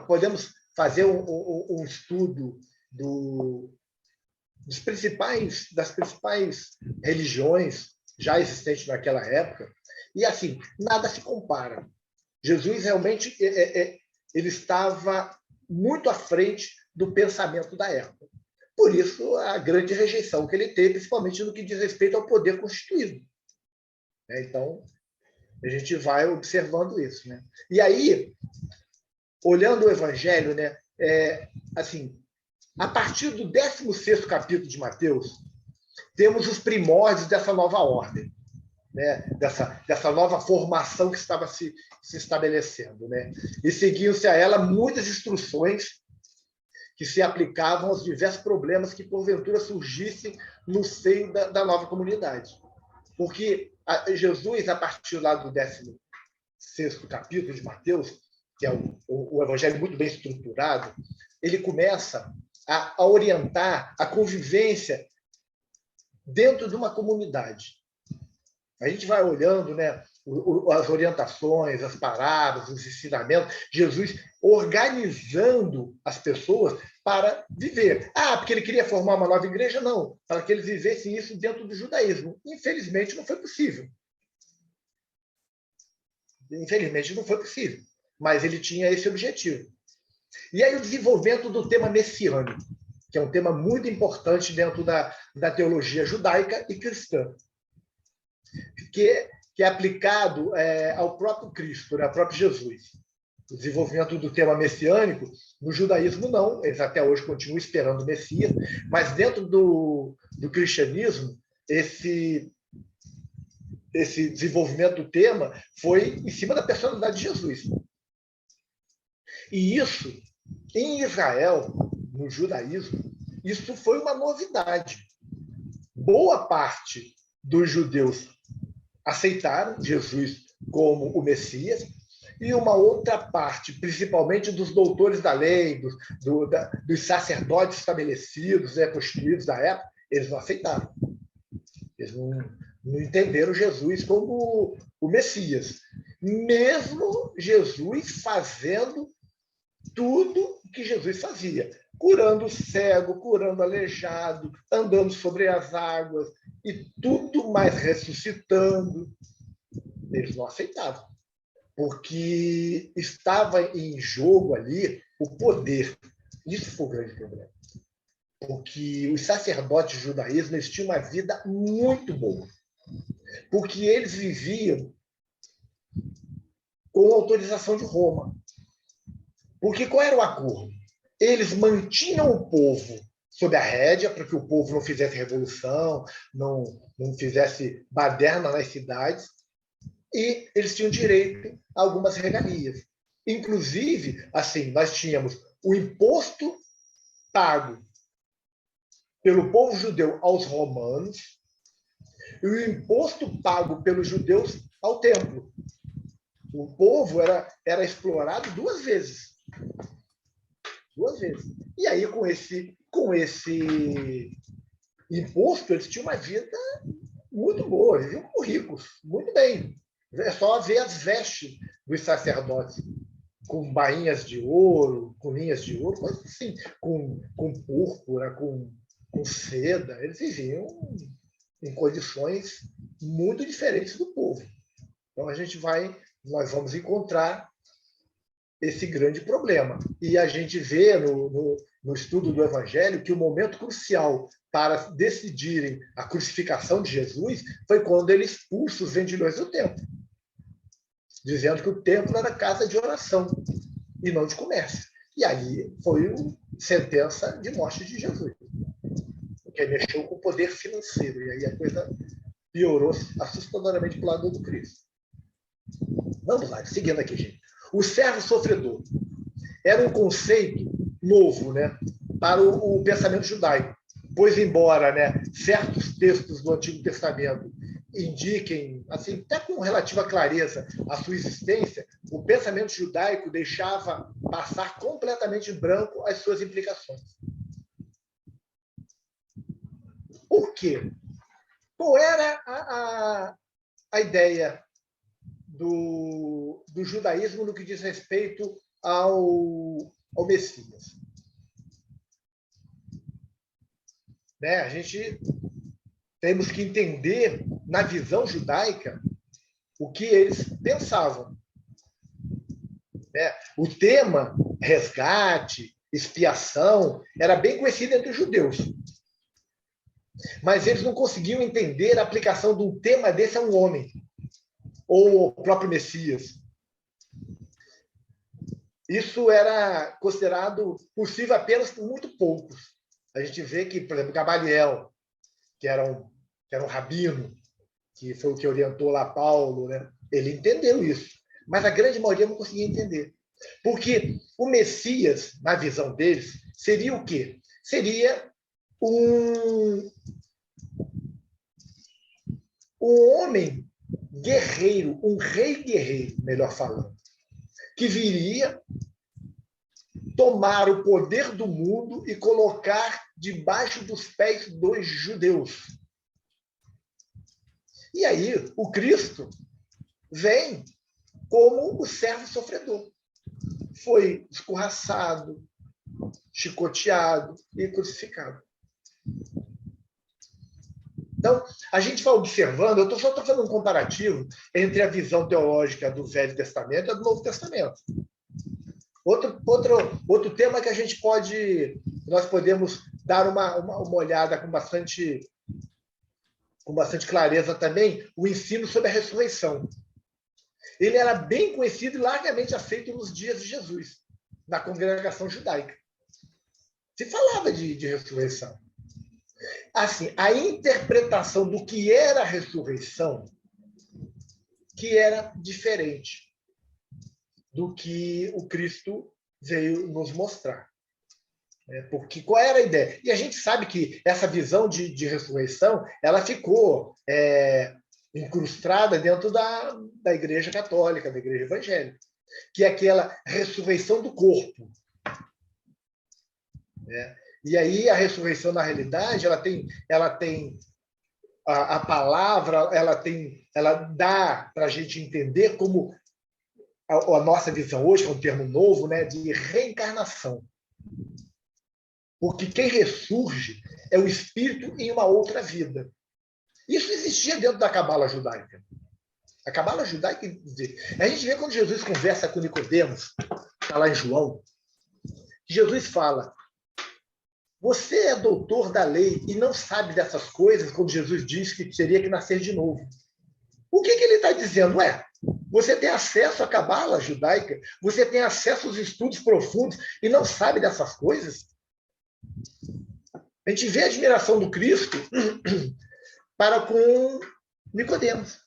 podemos fazer um estudo das principais religiões já existentes naquela época, e assim, nada se compara. Jesus realmente ele estava muito à frente do pensamento da época. Por isso, a grande rejeição que ele teve, principalmente no que diz respeito ao poder constituído. Então, a gente vai observando isso. E aí, olhando o Evangelho, assim, a partir do 16º capítulo de Mateus, temos os primórdios dessa nova ordem, dessa nova formação que estava se estabelecendo. E seguiam-se a ela muitas instruções que se aplicavam aos diversos problemas que, porventura, surgissem no seio da nova comunidade. Porque Jesus, a partir lá do 16º capítulo de Mateus, que é o evangelho muito bem estruturado, ele começa a orientar a convivência dentro de uma comunidade. A gente vai olhando, as orientações, as parábolas, os ensinamentos, Jesus organizando as pessoas para viver. Porque ele queria formar uma nova igreja? Não, para que eles vivessem isso dentro do judaísmo. Infelizmente, não foi possível. Mas ele tinha esse objetivo. E aí o desenvolvimento do tema messiânico, que é um tema muito importante dentro da teologia judaica e cristã, que é aplicado ao próprio Cristo, ao próprio Jesus. O desenvolvimento do tema messiânico, no judaísmo não, eles até hoje continuam esperando o Messias, mas dentro do cristianismo, esse desenvolvimento do tema foi em cima da personalidade de Jesus. E isso, em Israel, no judaísmo, isso foi uma novidade. Boa parte dos judeus aceitaram Jesus como o Messias, e uma outra parte, principalmente dos doutores da lei, dos sacerdotes estabelecidos, constituídos da época, eles não aceitaram. Eles não entenderam Jesus como o Messias. Mesmo Jesus fazendo tudo que Jesus fazia. Curando cego, curando aleijado, andando sobre as águas, e tudo mais ressuscitando. Eles não aceitavam. Porque estava em jogo ali o poder. Isso foi o grande problema. Porque os sacerdotes do judaísmo eles tinham uma vida muito boa. Porque eles viviam com autorização de Roma. Porque qual era o acordo? Eles mantinham o povo sob a rédea, para que o povo não fizesse revolução, não fizesse baderna nas cidades, e eles tinham direito a algumas regalias. Inclusive, assim, nós tínhamos o imposto pago pelo povo judeu aos romanos e o imposto pago pelos judeus ao templo. O povo era explorado duas vezes. E aí, com esse imposto, eles tinham uma vida muito boa, eles viviam como ricos, muito bem. É só ver as vestes dos sacerdotes, com bainhas de ouro, com linhas de ouro, coisas assim, com púrpura, com seda. Eles viviam em condições muito diferentes do povo. Então, nós vamos encontrar esse grande problema. E a gente vê no estudo do Evangelho que o momento crucial para decidirem a crucificação de Jesus foi quando ele expulsa os vendilhões do templo, dizendo que o templo era casa de oração e não de comércio. E aí foi sentença de morte de Jesus, porque mexeu com o poder financeiro, e aí a coisa piorou assustadoramente para o lado do Cristo. Vamos lá, seguindo aqui, gente. O servo sofredor era um conceito novo, para o pensamento judaico, pois embora certos textos do Antigo Testamento indiquem, assim, até com relativa clareza, a sua existência, o pensamento judaico deixava passar completamente em branco as suas implicações. Por quê? Qual era a ideia do judaísmo no que diz respeito ao Messias. Né? A gente temos que entender, na visão judaica, o que eles pensavam. Né? O tema resgate, expiação, era bem conhecido entre os judeus. Mas eles não conseguiam entender a aplicação de um tema desse a um homem, ou o próprio Messias. Isso era considerado possível apenas por muito poucos. A gente vê que, por exemplo, Gamaliel, que era um rabino, que foi o que orientou lá Paulo, né? Ele entendeu isso. Mas a grande maioria não conseguia entender. Porque o Messias, na visão deles, seria o quê? Seria um homem guerreiro, um rei guerreiro, melhor falando, que viria tomar o poder do mundo e colocar debaixo dos pés dos judeus. E aí, o Cristo vem como o servo sofredor. Foi escorraçado, chicoteado e crucificado. Então, a gente vai observando, eu só estou fazendo um comparativo entre a visão teológica do Velho Testamento e a do Novo Testamento. Outro tema que nós podemos dar uma olhada com bastante clareza também, o ensino sobre a ressurreição. Ele era bem conhecido e largamente aceito nos dias de Jesus, na congregação judaica. Se falava de ressurreição. Assim, a interpretação do que era a ressurreição, que era diferente do que o Cristo veio nos mostrar. Porque qual era a ideia? E a gente sabe que essa visão de ressurreição, ela ficou incrustada dentro da Igreja Católica, da Igreja Evangélica, que é aquela ressurreição do corpo. E aí a ressurreição, na realidade, ela tem a palavra, ela dá para a gente entender como a nossa visão hoje, que é um termo novo, né, de reencarnação. Porque quem ressurge é o espírito em uma outra vida. Isso existia dentro da cabala judaica. A cabala judaica, a gente vê quando Jesus conversa com Nicodemos, está lá em João, que Jesus fala: você é doutor da lei e não sabe dessas coisas, quando Jesus diz que teria que nascer de novo. O que ele está dizendo? Você tem acesso à cabala judaica, você tem acesso aos estudos profundos e não sabe dessas coisas? A gente vê a admiração do Cristo para com Nicodemos.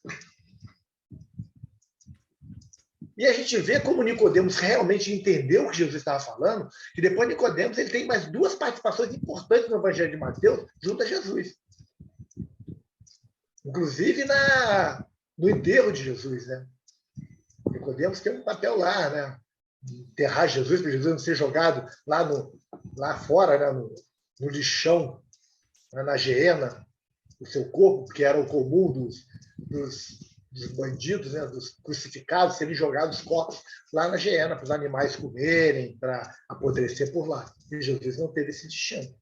E a gente vê como Nicodemos realmente entendeu o que Jesus estava falando, que depois Nicodemos ele tem mais duas participações importantes no Evangelho de Mateus, junto a Jesus. Inclusive no enterro de Jesus, né? Nicodemos tem um papel lá, né? Enterrar Jesus, para Jesus não ser jogado lá fora, né? No lixão, né? Na geena, o seu corpo, que era o comum dos bandidos, né, dos crucificados, serem jogados corpos lá na geena, para os animais comerem, para apodrecer por lá. E Jesus não teve esse destino.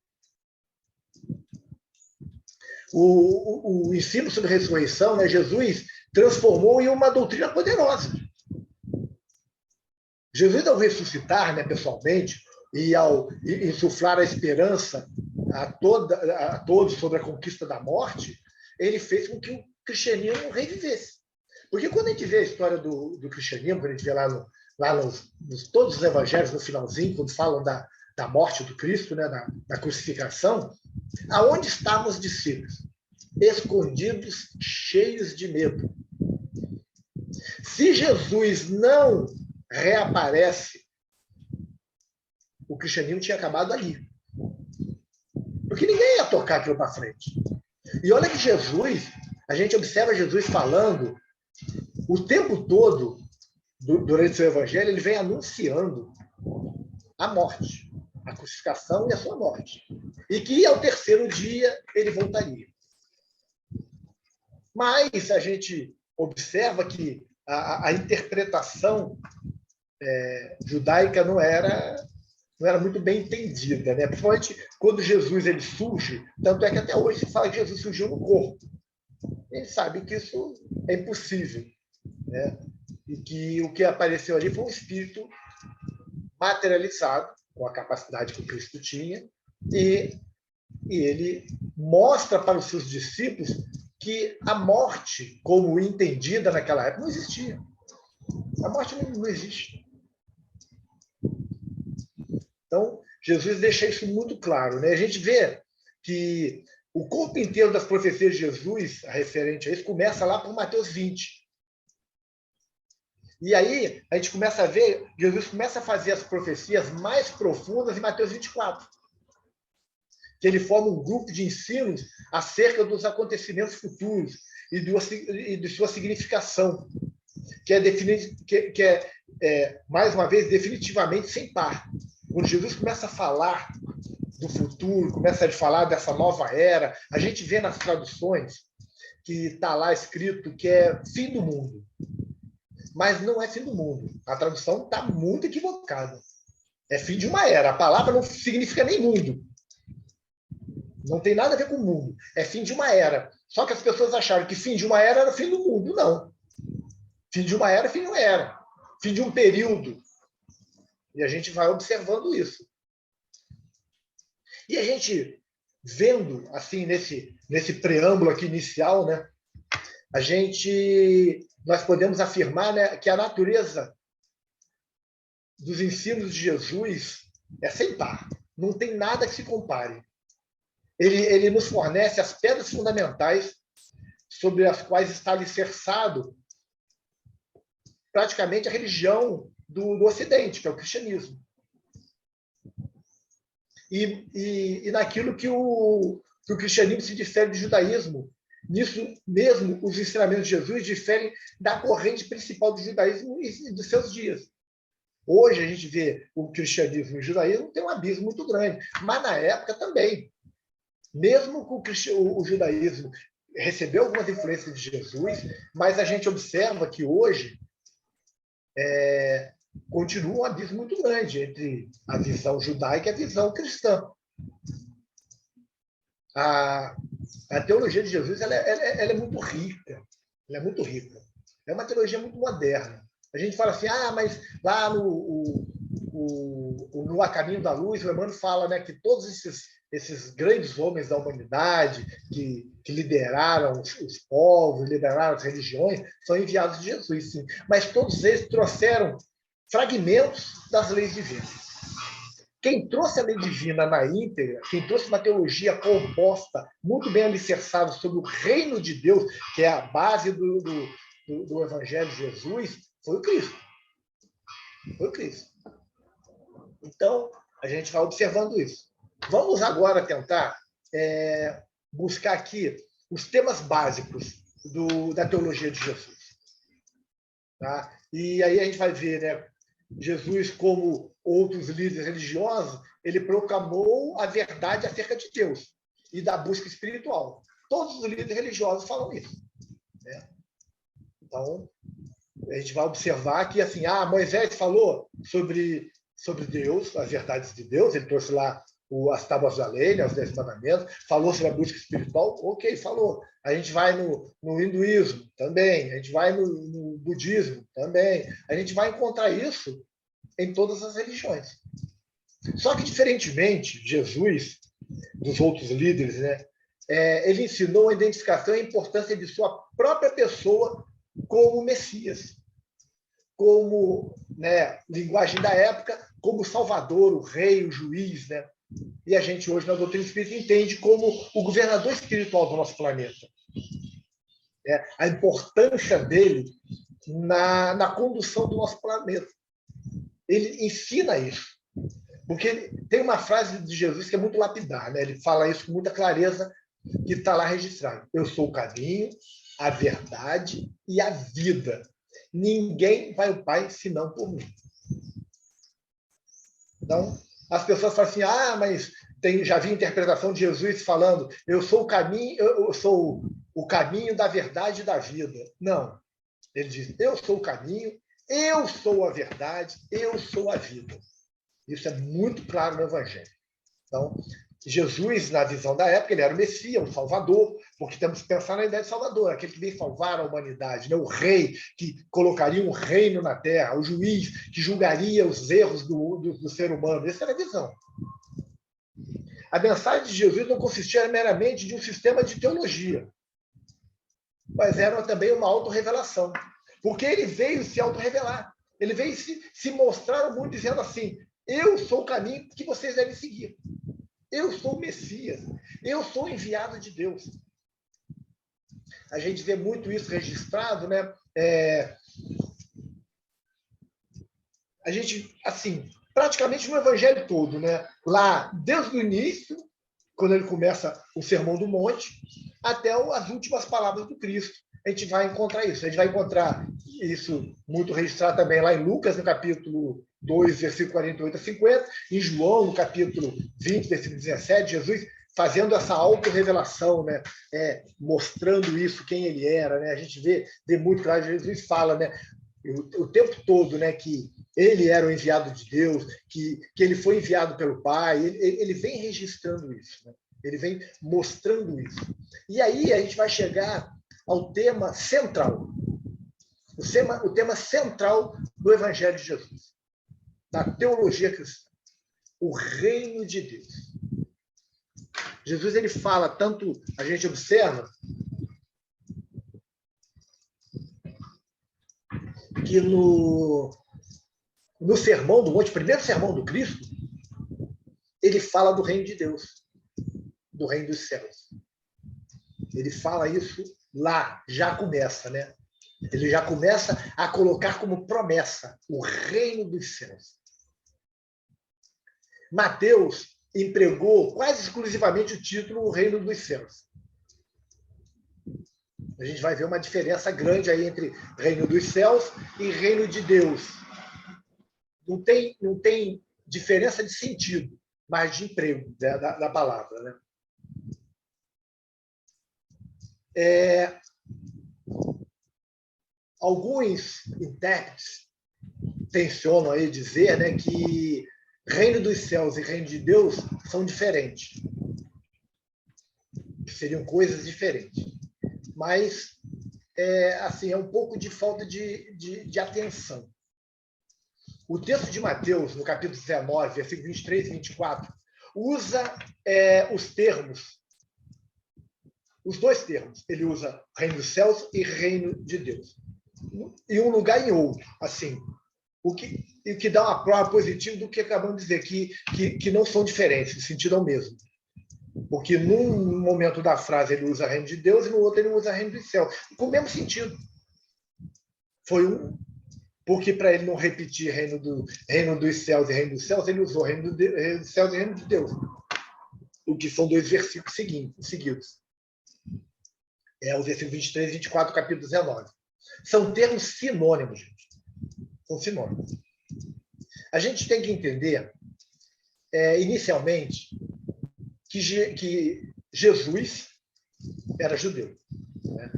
O ensino sobre ressurreição, né, Jesus transformou em uma doutrina poderosa. Jesus, ao ressuscitar, né, pessoalmente, e ao insuflar a esperança a todos sobre a conquista da morte, ele fez com que o cristianismo revivesse. Porque quando a gente vê a história do cristianismo, quando a gente vê lá nos todos os evangelhos, no finalzinho, quando falam da morte do Cristo, né, da crucificação, aonde estavam os discípulos? Escondidos, cheios de medo. Se Jesus não reaparece, o cristianismo tinha acabado ali. Porque ninguém ia tocar aquilo para frente. E olha que Jesus, a gente observa Jesus falando o tempo todo, durante o seu evangelho, ele vem anunciando a morte, a crucificação e a sua morte. E que ao terceiro dia ele voltaria. Mas a gente observa que a interpretação judaica não era muito bem entendida, né? Principalmente quando Jesus ele surge, tanto é que até hoje se fala que Jesus surgiu no corpo. Ele sabe que isso é impossível, né? E que o que apareceu ali foi um espírito materializado, com a capacidade que o Cristo tinha, e ele mostra para os seus discípulos que a morte, como entendida naquela época, não existia. A morte não existe. Então, Jesus deixa isso muito claro, né? A gente vê que o corpo inteiro das profecias de Jesus, referente a isso, começa lá por Mateus 20. E aí, a gente começa a ver, Jesus começa a fazer as profecias mais profundas em Mateus 24. Que ele forma um grupo de ensinos acerca dos acontecimentos futuros e de sua significação, que é, mais uma vez, definitivamente sem par. Quando Jesus começa a falar do futuro, começa a falar dessa nova era, a gente vê nas traduções que está lá escrito que é fim do mundo. Mas não é fim do mundo. A tradução está muito equivocada. É fim de uma era. A palavra não significa nem mundo. Não tem nada a ver com o mundo. É fim de uma era. Só que as pessoas acharam que fim de uma era fim do mundo. Não. Fim de uma era, fim de uma era. Fim de um período. E a gente vai observando isso. E a gente, vendo, assim, nesse preâmbulo aqui inicial, né, nós podemos afirmar, né, que a natureza dos ensinos de Jesus é sem par. Não tem nada que se compare. Ele nos fornece as pedras fundamentais sobre as quais está alicerçado praticamente a religião do Ocidente, que é o cristianismo. E naquilo que o cristianismo se difere do judaísmo. Nisso mesmo, os ensinamentos de Jesus diferem da corrente principal do judaísmo e dos seus dias. Hoje a gente vê o cristianismo e o judaísmo tem um abismo muito grande, mas na época também. Mesmo que o judaísmo recebeu algumas influências de Jesus, mas a gente observa que hoje continua um abismo muito grande entre a visão judaica e a visão cristã. A teologia de Jesus ela é muito rica. Ela é muito rica. É uma teologia muito moderna. A gente fala assim, mas lá no A Caminho da Luz, o Emmanuel fala, né, que todos esses grandes homens da humanidade que lideraram os povos, lideraram as religiões, são enviados de Jesus, sim. Mas todos eles trouxeram fragmentos das leis divinas. Quem trouxe a lei divina na íntegra, quem trouxe uma teologia composta, muito bem alicerçada sobre o reino de Deus, que é a base do Evangelho de Jesus, foi o Cristo. Foi o Cristo. Então, a gente vai observando isso. Vamos agora tentar buscar aqui os temas básicos da teologia de Jesus. Tá? E aí a gente vai ver, né, Jesus, como outros líderes religiosos, ele proclamou a verdade acerca de Deus e da busca espiritual. Todos os líderes religiosos falam isso. Né? Então, a gente vai observar que assim, Moisés falou sobre Deus, as verdades de Deus, ele trouxe lá as tábuas da lei, né, os 10 mandamentos, falou sobre a busca espiritual, ok, falou. A gente vai no hinduísmo também, a gente vai no budismo também, a gente vai encontrar isso em todas as religiões. Só que, diferentemente de Jesus, dos outros líderes, né, ele ensinou a identificação e a importância de sua própria pessoa como Messias, como, né, linguagem da época, como Salvador, o rei, o juiz, né? E a gente hoje na doutrina espírita entende como o governador espiritual do nosso planeta. A importância dele na condução do nosso planeta. Ele ensina isso. Porque tem uma frase de Jesus que é muito lapidar, né? Ele fala isso com muita clareza, que está lá registrado. Eu sou o caminho, a verdade e a vida. Ninguém vai ao Pai senão por mim. Então, as pessoas falam assim, mas já vi interpretação de Jesus falando, eu sou o caminho da verdade e da vida. Não, Ele diz: eu sou o caminho, eu sou a verdade, eu sou a vida. Isso é muito claro no Evangelho. Então, Jesus, na visão da época, ele era o Messias, o Salvador, porque temos que pensar na ideia de Salvador, aquele que veio salvar a humanidade, né? O rei que colocaria um reino na terra, o juiz que julgaria os erros do ser humano. Essa era a visão. A mensagem de Jesus não consistia meramente de um sistema de teologia, mas era também uma autorrevelação, porque ele veio se autorrevelar. Ele veio se mostrar ao mundo dizendo assim: eu sou o caminho que vocês devem seguir. Eu sou o Messias. Eu sou o enviado de Deus. A gente vê muito isso registrado, né? A gente, assim, praticamente no Evangelho todo, né? Lá, desde o início, quando ele começa o Sermão do Monte, até as últimas palavras do Cristo. A gente vai encontrar isso. A gente vai encontrar isso muito registrado também lá em Lucas, no capítulo 2, versículo 48 a 50, em João, no capítulo 20, versículo 17, Jesus fazendo essa autorrevelação, né? Mostrando isso, quem ele era, né? A gente vê muito claro, Jesus fala, né? O tempo todo, né? Que ele era o enviado de Deus, que ele foi enviado pelo Pai, ele vem registrando isso, né? Ele vem mostrando isso. E aí a gente vai chegar ao tema central, o tema central do Evangelho de Jesus, da teologia cristã, o reino de Deus. Jesus, ele fala tanto, a gente observa que no Sermão do Monte, primeiro sermão do Cristo, ele fala do reino de Deus, do reino dos céus. Ele fala isso lá, já começa, né? Ele já começa a colocar como promessa o reino dos céus. Mateus empregou quase exclusivamente o título o reino dos céus. A gente vai ver uma diferença grande aí entre reino dos céus e reino de Deus. Não tem diferença de sentido, mas de emprego, né, da palavra, né? Alguns intérpretes tensionam aí dizer, né, que reino dos céus e reino de Deus são diferentes. Seriam coisas diferentes. Mas assim, é um pouco de falta de atenção. O texto de Mateus, no capítulo 19, versículos 23 e 24, usa os termos, os dois termos. Ele usa reino dos céus e reino de Deus. Em um lugar e em outro. Assim, o que dá uma prova positiva do que acabamos de dizer, que não são diferentes, o sentido é o mesmo. Porque num momento da frase ele usa reino de Deus e no outro ele usa reino dos céus. Com o mesmo sentido. Porque para ele não repetir reino dos céus e reino dos céus, ele usou reino dos céus e reino de Deus. O que são dois versículos seguidos. O versículo 23 e 24 do capítulo 19. São termos sinônimos, gente. São sinônimos. A gente tem que entender, inicialmente, que Jesus era judeu. Né?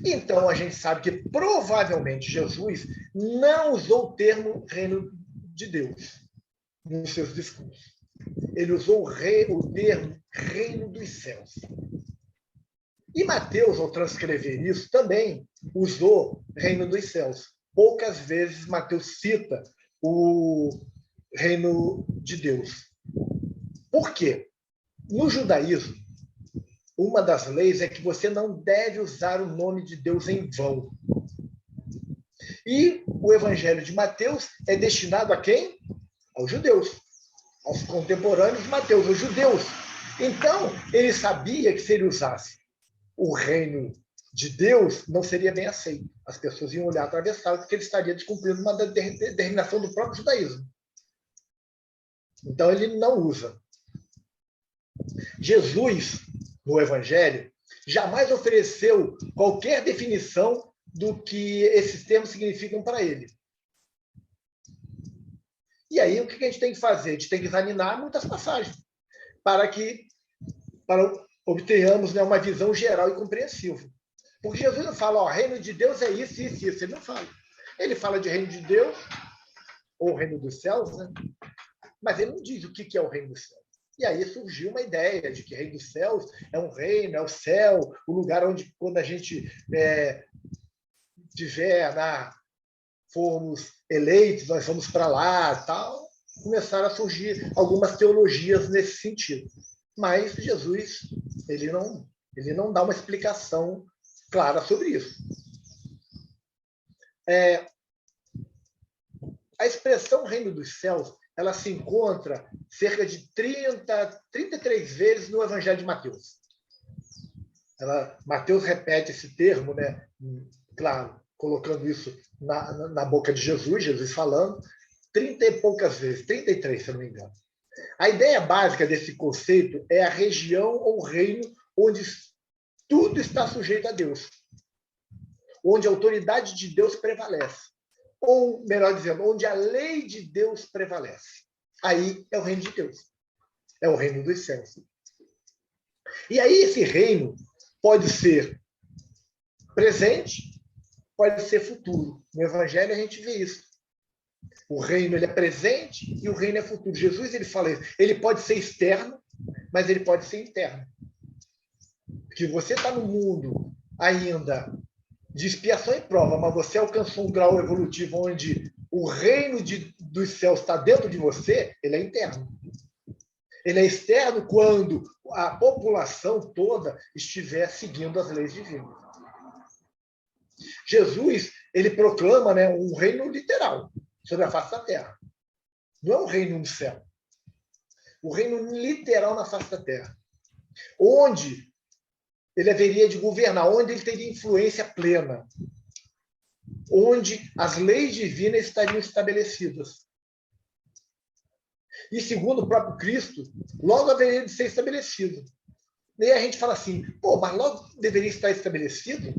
Então, a gente sabe que provavelmente Jesus não usou o termo reino de Deus nos seus discursos. Ele usou o termo reino dos céus. E Mateus, ao transcrever isso, também usou reino dos céus. Poucas vezes Mateus cita o reino de Deus. Por quê? No judaísmo, uma das leis é que você não deve usar o nome de Deus em vão. E o Evangelho de Mateus é destinado a quem? Aos judeus, aos contemporâneos de Mateus, aos judeus. Então, ele sabia que se ele usasse o reino de Deus, não seria bem aceito. As pessoas iam olhar atravessado porque ele estaria descumprindo uma determinação do próprio judaísmo. Então, ele não usa. Jesus, no Evangelho, jamais ofereceu qualquer definição do que esses termos significam para ele. E aí, o que a gente tem que fazer? A gente tem que examinar muitas passagens para obtenhamos, né, uma visão geral e compreensiva. Porque Jesus não fala, ó, reino de Deus é isso, isso, isso. Ele não fala. Ele fala de reino de Deus, ou reino dos céus, né? Mas ele não diz o que é o reino dos céus. E aí surgiu uma ideia de que reino dos céus é um reino, é o céu, o lugar onde, quando a gente formos eleitos, nós vamos para lá, tal. Começaram a surgir algumas teologias nesse sentido. Mas Jesus, ele não dá uma explicação clara sobre isso. A expressão reino dos céus, ela se encontra cerca de 33 vezes no Evangelho de Mateus. Mateus repete esse termo, né? Claro, colocando isso na boca de Jesus falando, 30 e poucas vezes, 33, se eu não me engano. A ideia básica desse conceito é a região ou reino onde tudo está sujeito a Deus, onde a autoridade de Deus prevalece. Ou, melhor dizendo, onde a lei de Deus prevalece. Aí é o reino de Deus. É o reino dos céus. E aí esse reino pode ser presente, pode ser futuro. No Evangelho a gente vê isso. O reino ele é presente e o reino é futuro. Jesus ele fala isso. Ele pode ser externo, mas ele pode ser interno. Porque você está no mundo ainda de expiação e prova, mas você alcançou um grau evolutivo onde o reino dos céus está dentro de você, ele é interno. Ele é externo quando a população toda estiver seguindo as leis divinas. Jesus, ele proclama, né, um reino literal sobre a face da terra. Não é um reino no céu. O reino literal na face da terra. Onde ele haveria de governar, onde ele teria influência plena, onde as leis divinas estariam estabelecidas. E segundo o próprio Cristo, logo haveria de ser estabelecido. E aí a gente fala assim, pô, mas logo deveria estar estabelecido?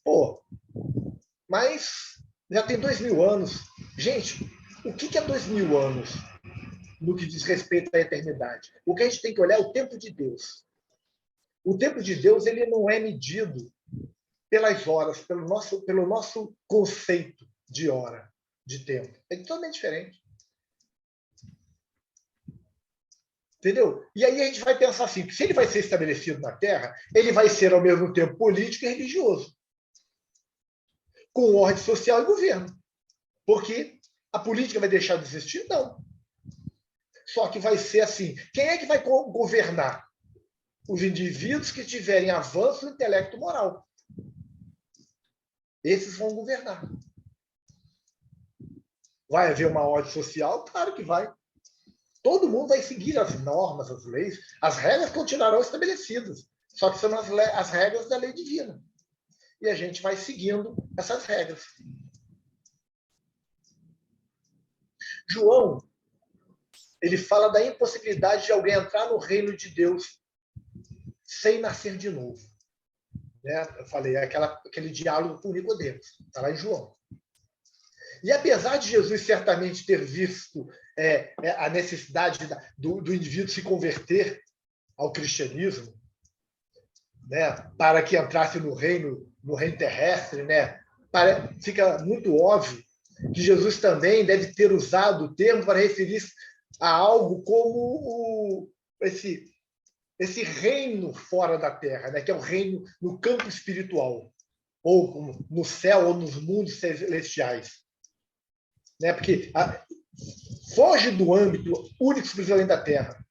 Pô, mas já tem 2000 anos. Gente, o que é 2000 anos no que diz respeito à eternidade? O que a gente tem que olhar é o tempo de Deus. O tempo de Deus ele não é medido pelas horas, pelo nosso conceito de hora, de tempo. É totalmente diferente. Entendeu? E aí a gente vai pensar assim, que se ele vai ser estabelecido na Terra, ele vai ser ao mesmo tempo político e religioso, com ordem social e governo. Porque a política vai deixar de existir? Não. Só que vai ser assim, quem é que vai governar? Os indivíduos que tiverem avanço no intelecto moral. Esses vão governar. Vai haver uma ordem social? Claro que vai. Todo mundo vai seguir as normas, as leis. As regras continuarão estabelecidas. Só que são as regras da lei divina. E a gente vai seguindo essas regras. João, ele fala da impossibilidade de alguém entrar no reino de Deus sem nascer de novo. Né? Eu falei, aquele diálogo com Nicodemos. Está lá em João. E apesar de Jesus certamente ter visto a necessidade do indivíduo se converter ao cristianismo, né, para que entrasse no reino terrestre, né, fica muito óbvio que Jesus também deve ter usado o termo para referir-se a algo como esse reino fora da terra, né, que é o reino no campo espiritual, ou no céu, ou nos mundos celestiais. Né? Porque foge do âmbito único exclusivamente da Terra.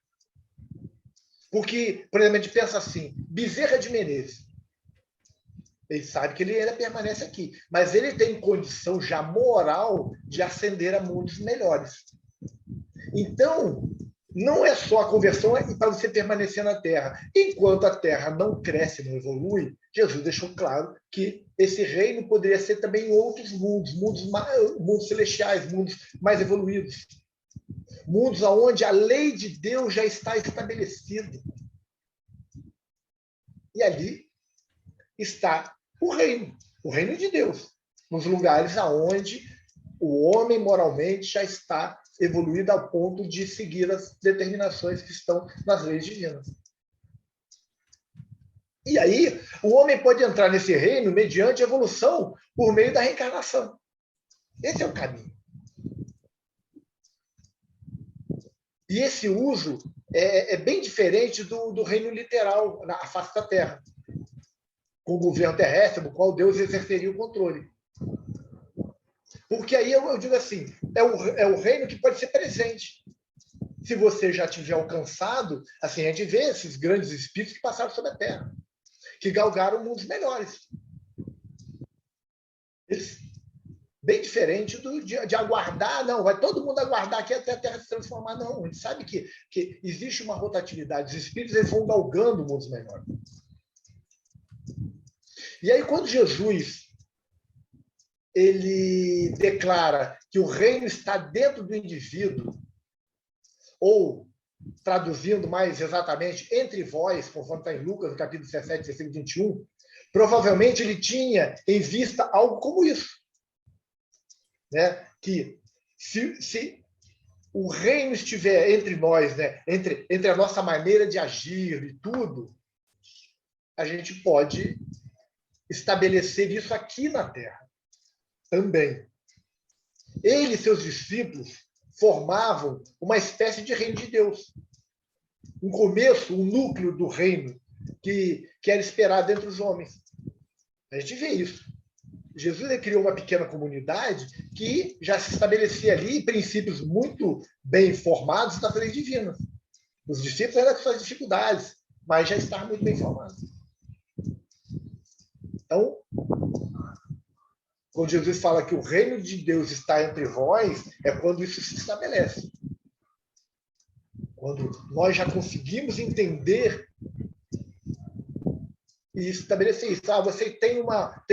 Porque, por exemplo, a gente pensa assim, Bezerra de Menezes. Ele sabe que ele ainda permanece aqui, mas ele tem condição já moral de ascender a mundos melhores. Então, não é só a conversão para você permanecer na Terra. Enquanto a Terra não cresce, não evolui, Jesus deixou claro que esse reino poderia ser também em outros mundos celestiais, mundos mais evoluídos. Mundos onde a lei de Deus já está estabelecida. E ali está o reino de Deus, nos lugares aonde o homem moralmente já está evoluído ao ponto de seguir as determinações que estão nas leis divinas. E aí, o homem pode entrar nesse reino mediante evolução por meio da reencarnação. Esse é o caminho. E esse uso é bem diferente do reino literal, na face da Terra, com o governo terrestre, no qual Deus exerceria o controle. Porque aí eu digo assim, é o reino que pode ser presente. Se você já tiver alcançado, assim, a gente vê esses grandes espíritos que passaram sobre a Terra, que galgaram mundos melhores. Bem diferente de aguardar, não, vai todo mundo aguardar aqui até a Terra se transformar, não. A gente sabe que existe uma rotatividade. Os espíritos eles vão galgando mundos melhores. E aí, quando Jesus ele declara que o reino está dentro do indivíduo, ou, traduzindo mais exatamente, entre vós, conforme está em Lucas, no capítulo 17, versículo 21, provavelmente ele tinha em vista algo como isso. Né? Que se o reino estiver entre nós, né? entre a nossa maneira de agir e tudo, a gente pode estabelecer isso aqui na Terra também. Ele e seus discípulos formavam uma espécie de reino de Deus. Um começo, um núcleo do reino que era esperado entre os homens. A gente vê isso. Jesus criou uma pequena comunidade que já se estabelecia ali princípios muito bem formados das leis divinas. Os discípulos eram com suas dificuldades, mas já estavam muito bem formados. Então, quando Jesus fala que o reino de Deus está entre vós, é quando isso se estabelece. Quando nós já conseguimos entender e estabelecer isso. Você tem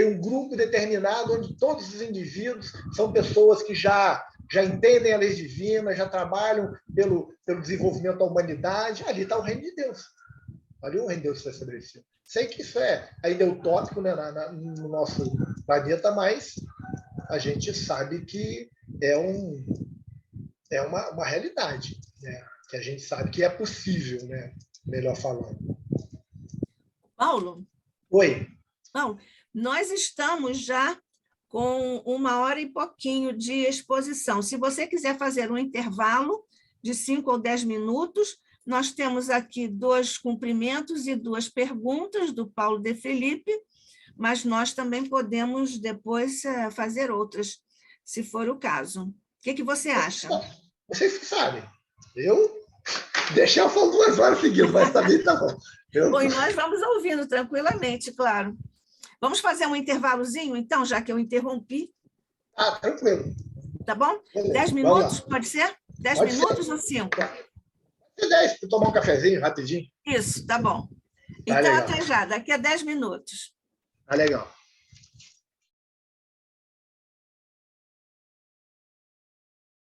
um grupo determinado onde todos os indivíduos são pessoas que já entendem a lei divina, já trabalham pelo desenvolvimento da humanidade. Ali está o reino de Deus. Ali o reino de Deus está estabelecido. Sei que isso ainda é utópico, né, no nosso planeta, mas a gente sabe que é uma realidade, né, que a gente sabe que é possível, né, melhor falando. Paulo? Oi. Paulo, nós estamos já com 1h e pouquinho de exposição. Se você quiser fazer um intervalo de 5 ou 10 minutos, nós temos aqui 2 cumprimentos e 2 perguntas do Paulo de Felipe, mas nós também podemos depois fazer outras, se for o caso. O que você acha? Vocês que sabem. Eu deixei eu falar 2 horas seguidas, mas também tá bom. Bom, e nós vamos ouvindo tranquilamente, claro. Vamos fazer um intervalozinho, então, já que eu interrompi? Tranquilo. Tá bom? Beleza. 10 minutos, pode ser? 10 minutos ou 5? 10, para tomar um cafezinho rapidinho. Isso, tá bom. Então, legal. até já, daqui a 10 minutos. Tá legal.